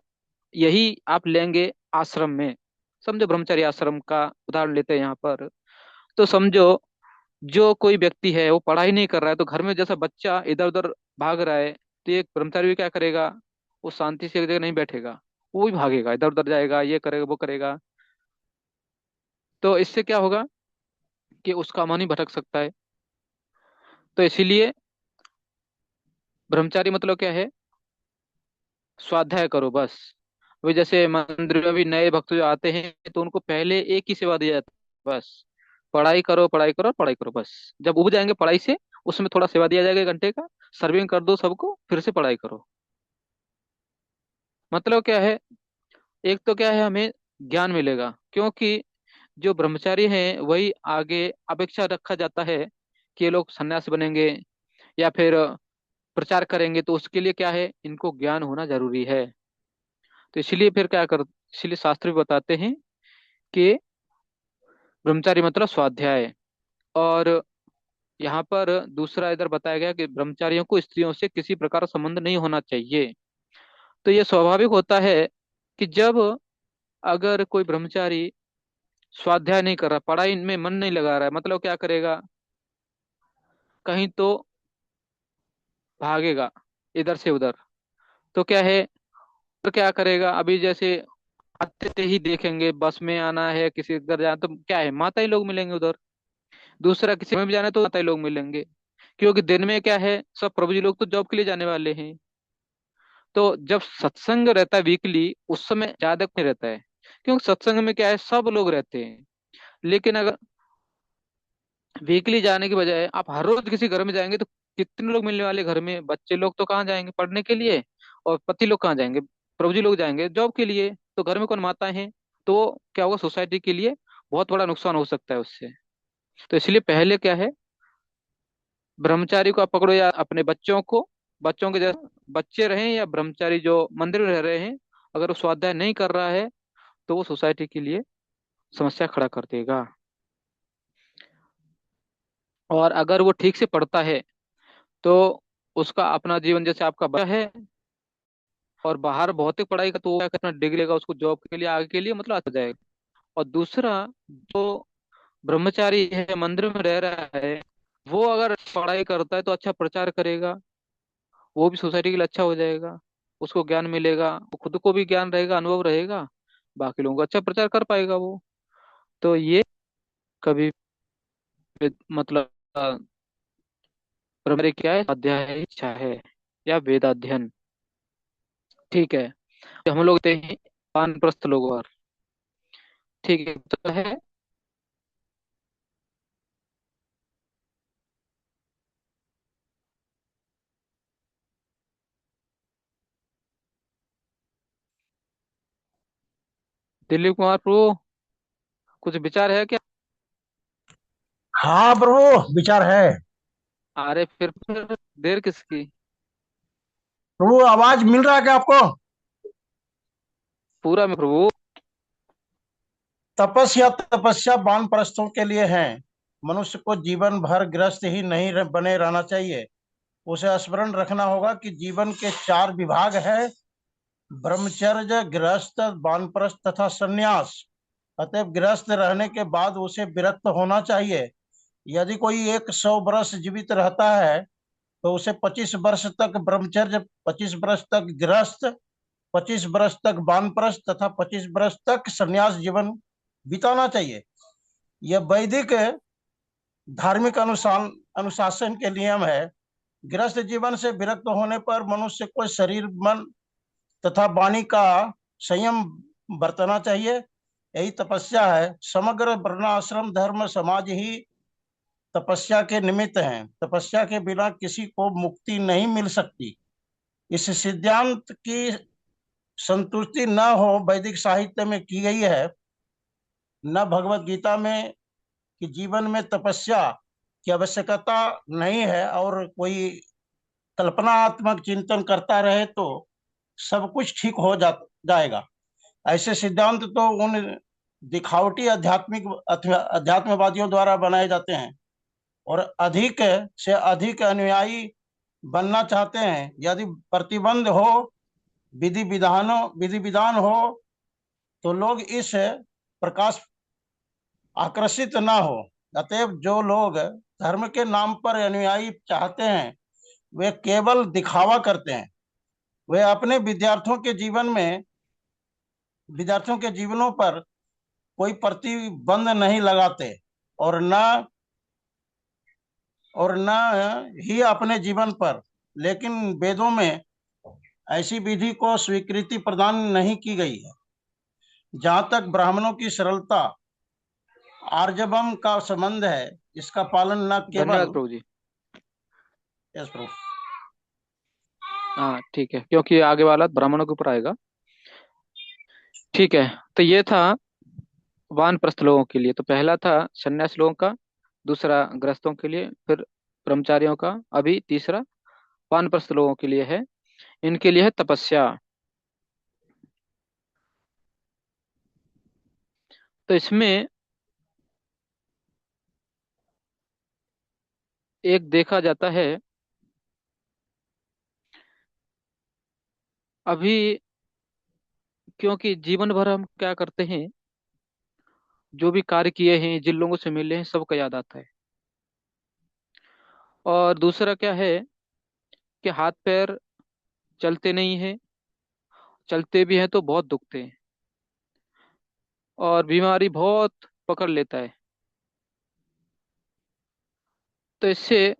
यही आप लेंगे आश्रम में। समझो ब्रह्मचर्य आश्रम का उदाहरण लेते हैं यहाँ पर। तो समझो जो कोई व्यक्ति है वो पढ़ाई नहीं कर रहा है, तो घर में जैसा बच्चा इधर उधर भाग रहा है, तो एक ब्रह्मचारी भी क्या करेगा? वो शांति से एक जगह नहीं बैठेगा, वो भी भागेगा, इधर उधर जाएगा, ये करेगा वो करेगा। तो इससे क्या होगा कि उसका मन ही भटक सकता है। तो इसीलिए ब्रह्मचारी मतलब क्या है? स्वाध्याय करो बस। अभी जैसे मंदिर में भी नए भक्त जो आते हैं तो उनको पहले एक ही सेवा दी जाती है, बस पढ़ाई करो पढ़ाई करो पढ़ाई करो बस। जब उब जाएंगे पढ़ाई से, उसमें थोड़ा सेवा दिया जाएगा 1 घंटे का, सर्विंग कर दो सबको, फिर से पढ़ाई करो। मतलब क्या है, एक तो क्या है, हमें ज्ञान मिलेगा, क्योंकि जो ब्रह्मचारी हैं वही आगे अपेक्षा रखा जाता है कि ये लोग सन्यासी बनेंगे या फिर प्रचार करेंगे, तो उसके लिए क्या है, इनको ज्ञान होना जरूरी है। तो इसलिए फिर क्या कर इसलिए शास्त्र भी बताते हैं कि ब्रह्मचारी मतलब स्वाध्याय। और यहाँ पर दूसरा इधर बताया गया कि ब्रह्मचारियों को स्त्रियों से किसी प्रकार का संबंध नहीं होना चाहिए। तो ये स्वाभाविक होता है कि जब अगर कोई ब्रह्मचारी स्वाध्याय नहीं कर रहा, पढ़ाई में मन नहीं लगा रहा है, मतलब क्या करेगा? कहीं तो भागेगा इधर से उधर। तो क्या है, तो क्या करेगा? अभी जैसे आते ही देखेंगे बस में आना है, किसी इधर जाना, तो क्या है, माता ही लोग मिलेंगे उधर। दूसरा किसी में भी जाना है तो माता ही लोग मिलेंगे। क्योंकि दिन में क्या है, सब प्रभु जी लोग तो जॉब के लिए जाने वाले हैं। तो जब सत्संग रहता है वीकली, उस समय ज्यादा नहीं रहता है, क्योंकि सत्संग में क्या है, सब लोग रहते हैं। लेकिन अगर वीकली जाने की बजाय आप हर रोज किसी घर में जाएंगे तो कितने लोग मिलने वाले घर में, बच्चे लोग तो कहाँ जाएंगे पढ़ने के लिए, और पति लोग कहाँ जाएंगे, प्रभु जी लोग जाएंगे जॉब के लिए, तो घर में कौन माताएं हैं। तो क्या होगा, सोसाइटी के लिए बहुत बड़ा नुकसान हो सकता है उससे। तो इसलिए पहले क्या है, ब्रह्मचारी को आप पकड़ो या अपने बच्चों को, बच्चों के जैसे बच्चे रहें या ब्रह्मचारी जो मंदिर में रह रहे हैं, अगर वो स्वाध्याय नहीं कर रहा है तो वो सोसाइटी के लिए समस्या खड़ा कर देगा। और अगर वो ठीक से पढ़ता है तो उसका अपना जीवन, जैसे आपका बच्चा है और बाहर भौतिक पढ़ाई का, तो वो क्या अपना डिग्री लेगा, उसको जॉब के लिए आगे के लिए मतलब आता जाएगा। और दूसरा, जो ब्रह्मचारी है मंदिर में रह रहा है, वो अगर पढ़ाई करता है तो अच्छा प्रचार करेगा, वो भी सोसाइटी के लिए अच्छा हो जाएगा, उसको ज्ञान मिलेगा, वो खुद को भी ज्ञान रहेगा, अनुभव रहेगा, बाकी लोगों को अच्छा प्रचार कर पाएगा वो। तो ये कभी मतलब ब्रह्मचर्य क्या है, अध्याय है, इच्छा है या वेदाध्ययन। ठीक है, तो हम लोग कहते हैं वानप्रस्थ लोग और, ठीक है तो है। दिलीप कुमार प्रभु, कुछ विचार है क्या। हाँ प्रभु, विचार है। अरे फिर देर किसकी। प्रभु आवाज मिल रहा है क्या आपको? पूरा में प्रभु। तपस्या तपस्या वानप्रस्थों के लिए है। मनुष्य को जीवन भर गृहस्थ ही नहीं बने रहना चाहिए। उसे स्मरण रखना होगा कि जीवन के चार विभाग है: ब्रह्मचर्य, गृहस्थ, वानप्रस्थ तथा संन्यास। अतएव गृहस्थ रहने के बाद उसे विरक्त होना चाहिए। यदि कोई 100 वर्ष जीवित रहता है तो उसे 25 वर्ष तक ब्रह्मचर्य, 25 वर्ष तक गृहस्थ, 25 वर्ष तक वानप्रस्थ तथा 25 वर्ष तक संन्यास जीवन बिताना चाहिए। यह वैदिक धार्मिक अनुशासन के नियम है। गृहस्थ जीवन से विरक्त होने पर मनुष्य को शरीर, मन तथा वाणी का संयम बरतना चाहिए। यही तपस्या है। समग्र वर्णाश्रम धर्म समाज ही तपस्या के निमित्त हैं। तपस्या के बिना किसी को मुक्ति नहीं मिल सकती। इस सिद्धांत की संतुष्टि न हो वैदिक साहित्य में की गई है, न भगवत गीता में कि जीवन में तपस्या की आवश्यकता नहीं है और कोई कल्पनात्मक चिंतन करता रहे तो सब कुछ ठीक हो जाएगा। ऐसे सिद्धांत तो उन दिखावटी अध्यात्मवादियों द्वारा बनाए जाते हैं और अधिक से अधिक अनुयायी बनना चाहते हैं। यदि प्रतिबंध हो, विधि विधान हो तो लोग इस प्रकाश आकर्षित ना हो। अतएव जो लोग धर्म के नाम पर अनुयायी चाहते हैं वे केवल दिखावा करते हैं। वे अपने विद्यार्थियों के जीवनों पर कोई प्रतिबंध नहीं लगाते और न ही अपने जीवन पर। लेकिन वेदों में ऐसी विधि को स्वीकृति प्रदान नहीं की गई है। जहाँ तक ब्राह्मणों की सरलता आर्जवम का संबंध है, इसका पालन न धन्यवाद केवल। प्रभु जी। यस प्रभु। हाँ ठीक है, क्योंकि आगे वाला ब्राह्मणों के ऊपर आएगा। ठीक है, तो ये था वानप्रस्थ लोगों के लिए, तो पहला था सन्यास लोगों का, दूसरा गृहस्थों के लिए, फिर ब्रह्मचारियों का, अभी तीसरा वानप्रस्थ लोगों के लिए है। इनके लिए है तपस्या। तो इसमें एक देखा जाता है, अभी क्योंकि जीवन भर हम क्या करते हैं, जो भी कार्य किए हैं, जिन लोगों से मिले हैं, सबका याद आता है। और दूसरा क्या है कि हाथ पैर चलते नहीं हैं, चलते भी हैं तो बहुत दुखते हैं, और बीमारी बहुत पकड़ लेता है। तो इससे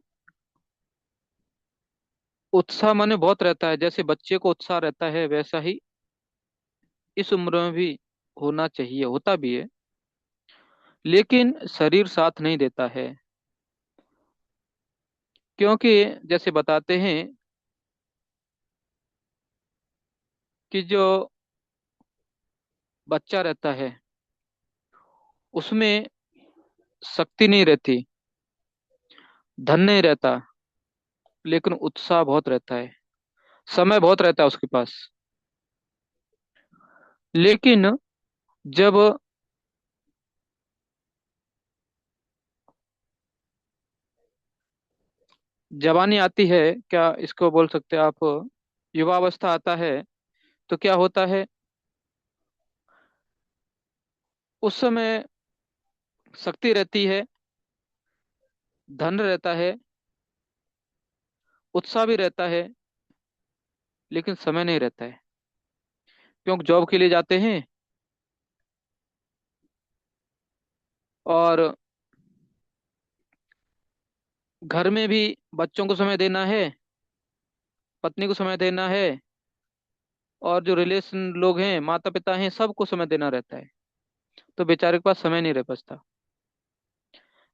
उत्साह मन में बहुत रहता है, जैसे बच्चे को उत्साह रहता है वैसा ही इस उम्र में भी होना चाहिए, होता भी है, लेकिन शरीर साथ नहीं देता है। क्योंकि जैसे बताते हैं कि जो बच्चा रहता है उसमें शक्ति नहीं रहती, धन नहीं रहता, लेकिन उत्साह बहुत रहता है, समय बहुत रहता है उसके पास। लेकिन जब जवानी आती है, क्या इसको बोल सकते हैं आप, युवावस्था आता है, तो क्या होता है, उस समय शक्ति रहती है, धन रहता है, उत्साह भी रहता है, लेकिन समय नहीं रहता है। क्योंकि जॉब के लिए जाते हैं और घर में भी बच्चों को समय देना है, पत्नी को समय देना है, और जो रिलेशन लोग हैं, माता पिता हैं, सबको समय देना रहता है। तो बेचारे के पास समय नहीं रह बचता।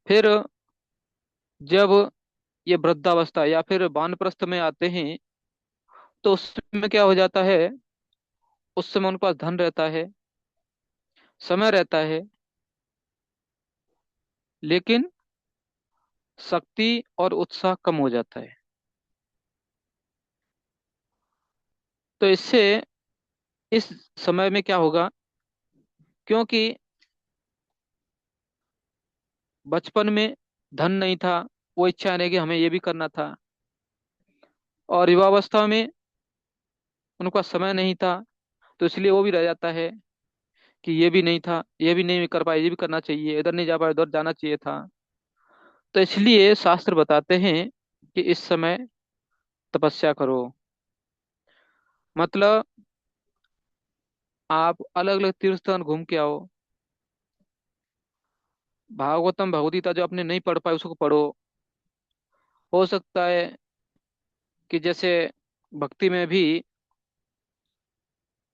फिर जब ये वृद्धावस्था या फिर वानप्रस्थ में आते हैं, तो उसमें क्या हो जाता है, उस समय उनके पास धन रहता है, समय रहता है, लेकिन शक्ति और उत्साह कम हो जाता है। तो इससे इस समय में क्या होगा, क्योंकि बचपन में धन नहीं था, वो इच्छा नहीं कि हमें ये भी करना था, और युवावस्था में उनका समय नहीं था, तो इसलिए वो भी रह जाता है कि ये भी नहीं था, ये भी नहीं कर पाए, ये भी करना चाहिए, इधर नहीं जा पाए, उधर जाना चाहिए था। तो इसलिए शास्त्र बताते हैं कि इस समय तपस्या करो। मतलब आप अलग अलग तीर्थ स्थान घूम के आओ, भागवतम भगवत गीता जो आपने नहीं पढ़ पाए उसको पढ़ो। हो सकता है कि जैसे भक्ति में भी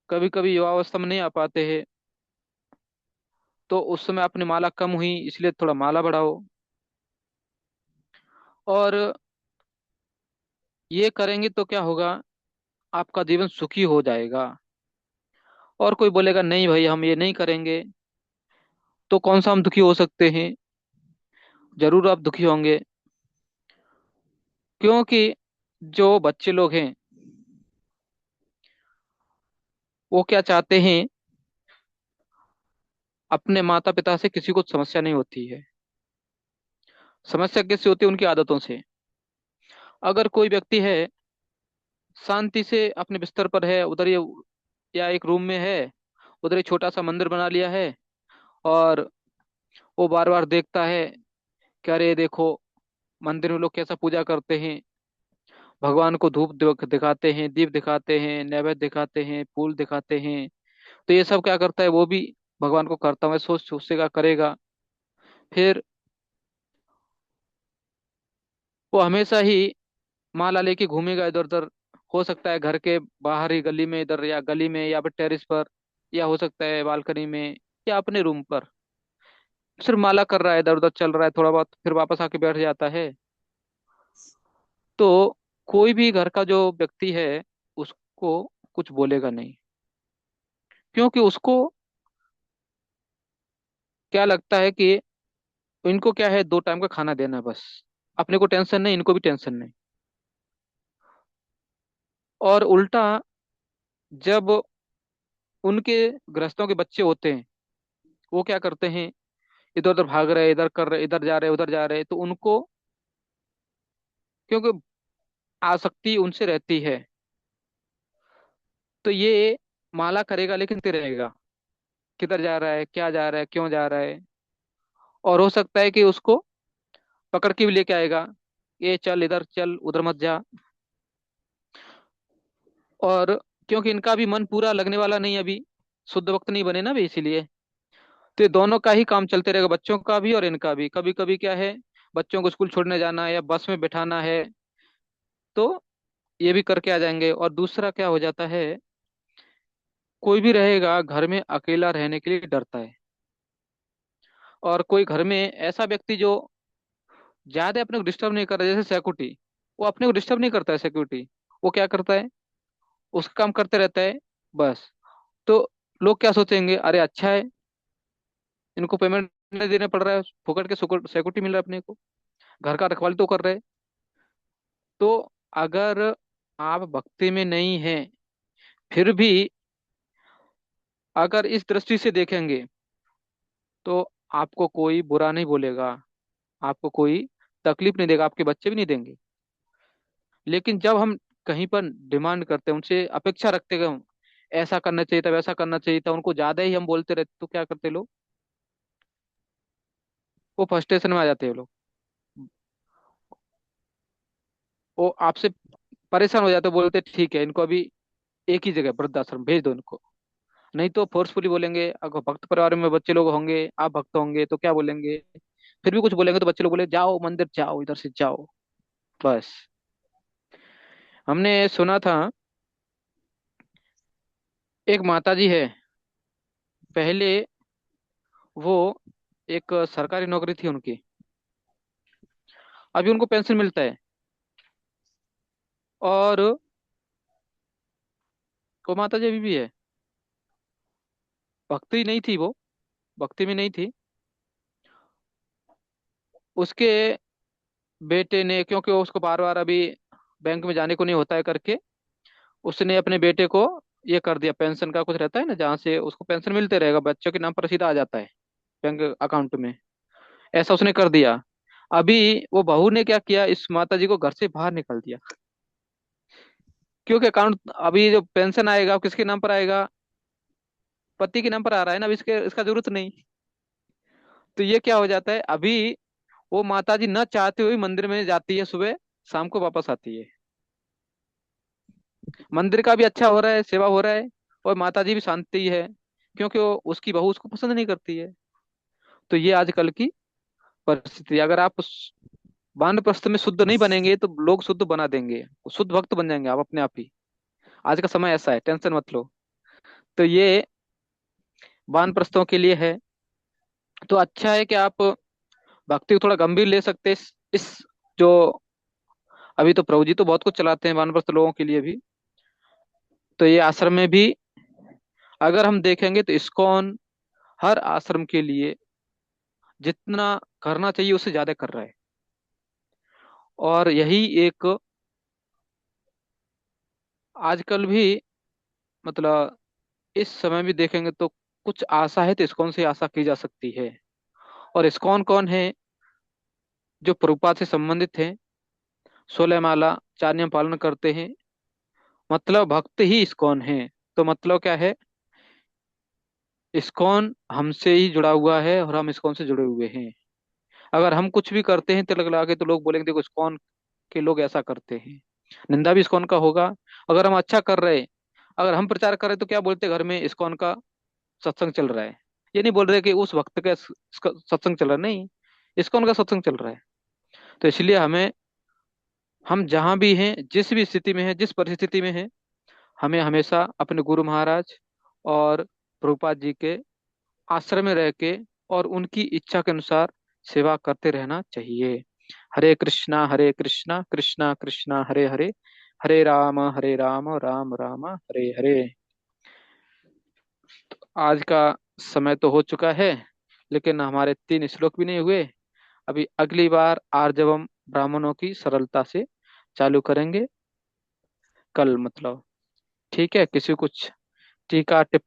कभी कभी युवावस्था में नहीं आ पाते हैं, तो उस समय अपनी माला कम हुई इसलिए थोड़ा माला बढ़ाओ। और ये करेंगे तो क्या होगा, आपका जीवन सुखी हो जाएगा। और कोई बोलेगा नहीं भाई हम ये नहीं करेंगे, तो कौन सा हम दुखी हो सकते हैं? जरूर आप दुखी होंगे। क्योंकि जो बच्चे लोग हैं वो क्या चाहते हैं, अपने माता पिता से किसी को समस्या नहीं होती है। समस्या किससे होती है? उनकी आदतों से। अगर कोई व्यक्ति है, शांति से अपने बिस्तर पर है, उधर ये या एक रूम में है, उधर एक छोटा सा मंदिर बना लिया है, और वो बार बार देखता है कि अरे देखो मंदिर में लोग कैसा पूजा करते हैं, भगवान को धूप दिखाते हैं, दीप दिखाते हैं, नैवेद्य दिखाते हैं, फूल दिखाते हैं। तो ये सब क्या करता है, वो भी भगवान को करता हूँ सोच सोचेगा, करेगा। फिर वो हमेशा ही माला लेके घूमेगा इधर उधर। हो सकता है घर के बाहर ही गली में, इधर या गली में, या फिर टेरेस पर, या हो सकता है बालकनी में, या अपने रूम पर सिर्फ माला कर रहा है, इधर उधर चल रहा है थोड़ा बहुत, फिर वापस आके बैठ जाता है। तो कोई भी घर का जो व्यक्ति है उसको कुछ बोलेगा नहीं, क्योंकि उसको क्या लगता है कि इनको क्या है, 2 टाइम का खाना देना है बस, अपने को टेंशन नहीं, इनको भी टेंशन नहीं। और उल्टा जब उनके गृहस्थों के बच्चे होते हैं, वो क्या करते हैं, इधर उधर भाग रहे, इधर कर रहे, इधर जा रहे, उधर जा रहे, तो उनको क्योंकि आसक्ति उनसे रहती है, तो ये माला करेगा लेकिन रहेगा, किधर जा रहा है, क्या जा रहा है, क्यों जा रहा है। और हो सकता है कि उसको पकड़ के भी लेके आएगा, ये चल इधर चल, उधर मत जा। और क्योंकि इनका भी मन पूरा लगने वाला नहीं अभी, शुद्ध वक्त नहीं बने ना भी, इसीलिए तो ये दोनों का ही काम चलते रहेगा, बच्चों का भी और इनका भी। कभी कभी क्या है, बच्चों को स्कूल छोड़ने जाना है या बस में बैठाना है, तो ये भी करके आ जाएंगे। और दूसरा क्या हो जाता है, कोई भी रहेगा घर में अकेला रहने के लिए डरता है। और कोई घर में ऐसा व्यक्ति जो ज्यादा अपने को डिस्टर्ब नहीं कर रहा, जैसे सिक्योरिटी, वो अपने को डिस्टर्ब नहीं करता है सिक्योरिटी। वो क्या करता है, उसका काम करते रहता है बस। तो लोग क्या सोचेंगे, अरे अच्छा है, इनको पेमेंट नहीं देना पड़ रहा है, फुकट के सिक्योरिटी मिल रहा है अपने को, घर का रखवाली तो कर रहे हैं। तो अगर आप भक्ति में नहीं हैं, फिर भी अगर इस दृष्टि से देखेंगे, तो आपको कोई बुरा नहीं बोलेगा, आपको कोई तकलीफ नहीं देगा, आपके बच्चे भी नहीं देंगे। लेकिन जब हम कहीं पर डिमांड करते हैं, उनसे अपेक्षा रखते हैं, हम ऐसा करना चाहिए था, वैसा करना चाहिए था, उनको ज्यादा ही हम बोलते रहते, तो क्या करते लोग, वो फ्रस्ट्रेशन में आ जाते हैं लोग, वो आपसे परेशान हो जाते, बोलते ठीक है, इनको अभी एक ही जगह वृद्धाश्रम भेज दो इनको। नहीं तो फोर्सफुली बोलेंगे, अगर भक्त परिवार में बच्चे लोग होंगे, आप भक्त होंगे तो क्या बोलेंगे, फिर भी कुछ बोलेंगे तो बच्चे लोग बोले जाओ मंदिर जाओ, इधर से जाओ, बस। हमने सुना था, एक माता जी है, पहले वो एक सरकारी नौकरी थी उनकी, अभी उनको पेंशन मिलता है, और वो माता जी अभी भी है, भक्ति नहीं थी वो, भक्ति में नहीं थी। उसके बेटे ने, क्योंकि वो उसको बार बार अभी बैंक में जाने को नहीं होता है करके, उसने अपने बेटे को ये कर दिया, पेंशन का कुछ रहता है ना, जहाँ से उसको पेंशन मिलते रहेगा, बच्चों के नाम पर सीधा आ जाता है बैंक अकाउंट में, ऐसा उसने कर दिया। अभी वो बहू ने क्या किया, इस माता जी को घर से बाहर निकाल दिया, क्योंकि अकाउंट अभी जो पेंशन आएगा किसके नाम पर आएगा, पति के नाम पर आ रहा है ना, अभी इसके इसका जरूरत नहीं। तो ये क्या हो जाता है, अभी वो माता जी न चाहते हुए मंदिर में जाती है, सुबह शाम को वापस आती है, मंदिर का भी अच्छा हो रहा है, सेवा हो रहा है, और माता जी भी शांति है, क्योंकि वो उसकी बहू उसको पसंद नहीं करती है। तो ये आजकल की परिस्थिति है। अगर आप उस वानप्रस्थ में शुद्ध नहीं बनेंगे, तो लोग शुद्ध बना देंगे, शुद्ध भक्त बन जाएंगे आप अपने आप ही। आज का समय ऐसा है, टेंशन मत लो। तो ये वानप्रस्थों के लिए है। तो अच्छा है कि आप भक्ति को थोड़ा गंभीर ले सकते हैं, इस जो अभी तो प्रभु जी तो बहुत कुछ चलाते हैं वानप्रस्थ लोगों के लिए भी। तो ये आश्रम में भी अगर हम देखेंगे, तो इस्कॉन हर आश्रम के लिए जितना करना चाहिए उससे ज्यादा कर रहा है। और यही एक आजकल भी, मतलब इस समय भी देखेंगे तो कुछ आशा है, तो इस्कॉन से आशा की जा सकती है। और इस्कॉन कौन है, जो प्रभुपाद से संबंधित हैं, 16 माला 4 नियम पालन करते हैं, मतलब भक्त ही इस्कॉन है। तो मतलब क्या है, इस्कॉन हमसे ही जुड़ा हुआ है और हम इस्कॉन से जुड़े हुए हैं। अगर हम कुछ भी करते हैं तिलक लगा के, तो लोग बोलेंगे देखो इस्कॉन के लोग ऐसा करते हैं, निंदा भी इस्कॉन का होगा। अगर हम अच्छा कर रहे हैं, अगर हम प्रचार कर रहे हैं, तो क्या बोलते हैं, घर में इस्कॉन का सत्संग चल रहा है। ये नहीं बोल रहे कि उस वक्त का सत्संग चल रहा है, नहीं, इस्कॉन का सत्संग चल रहा है। तो इसलिए हमें, हम जहां भी हैं, जिस भी स्थिति में है, जिस परिस्थिति में है, हमें हमेशा अपने गुरु महाराज और प्रभुपाद जी के आश्रम में रह के और उनकी इच्छा के अनुसार सेवा करते रहना चाहिए। हरे कृष्णा कृष्णा कृष्णा हरे हरे, हरे राम राम राम हरे हरे। आज का समय तो हो चुका है, लेकिन हमारे 3 श्लोक भी नहीं हुए। अभी अगली बार आर्जवम ब्राह्मणों की सरलता से चालू करेंगे, कल मतलब। ठीक है, किसी को कुछ टीका टिप्पणी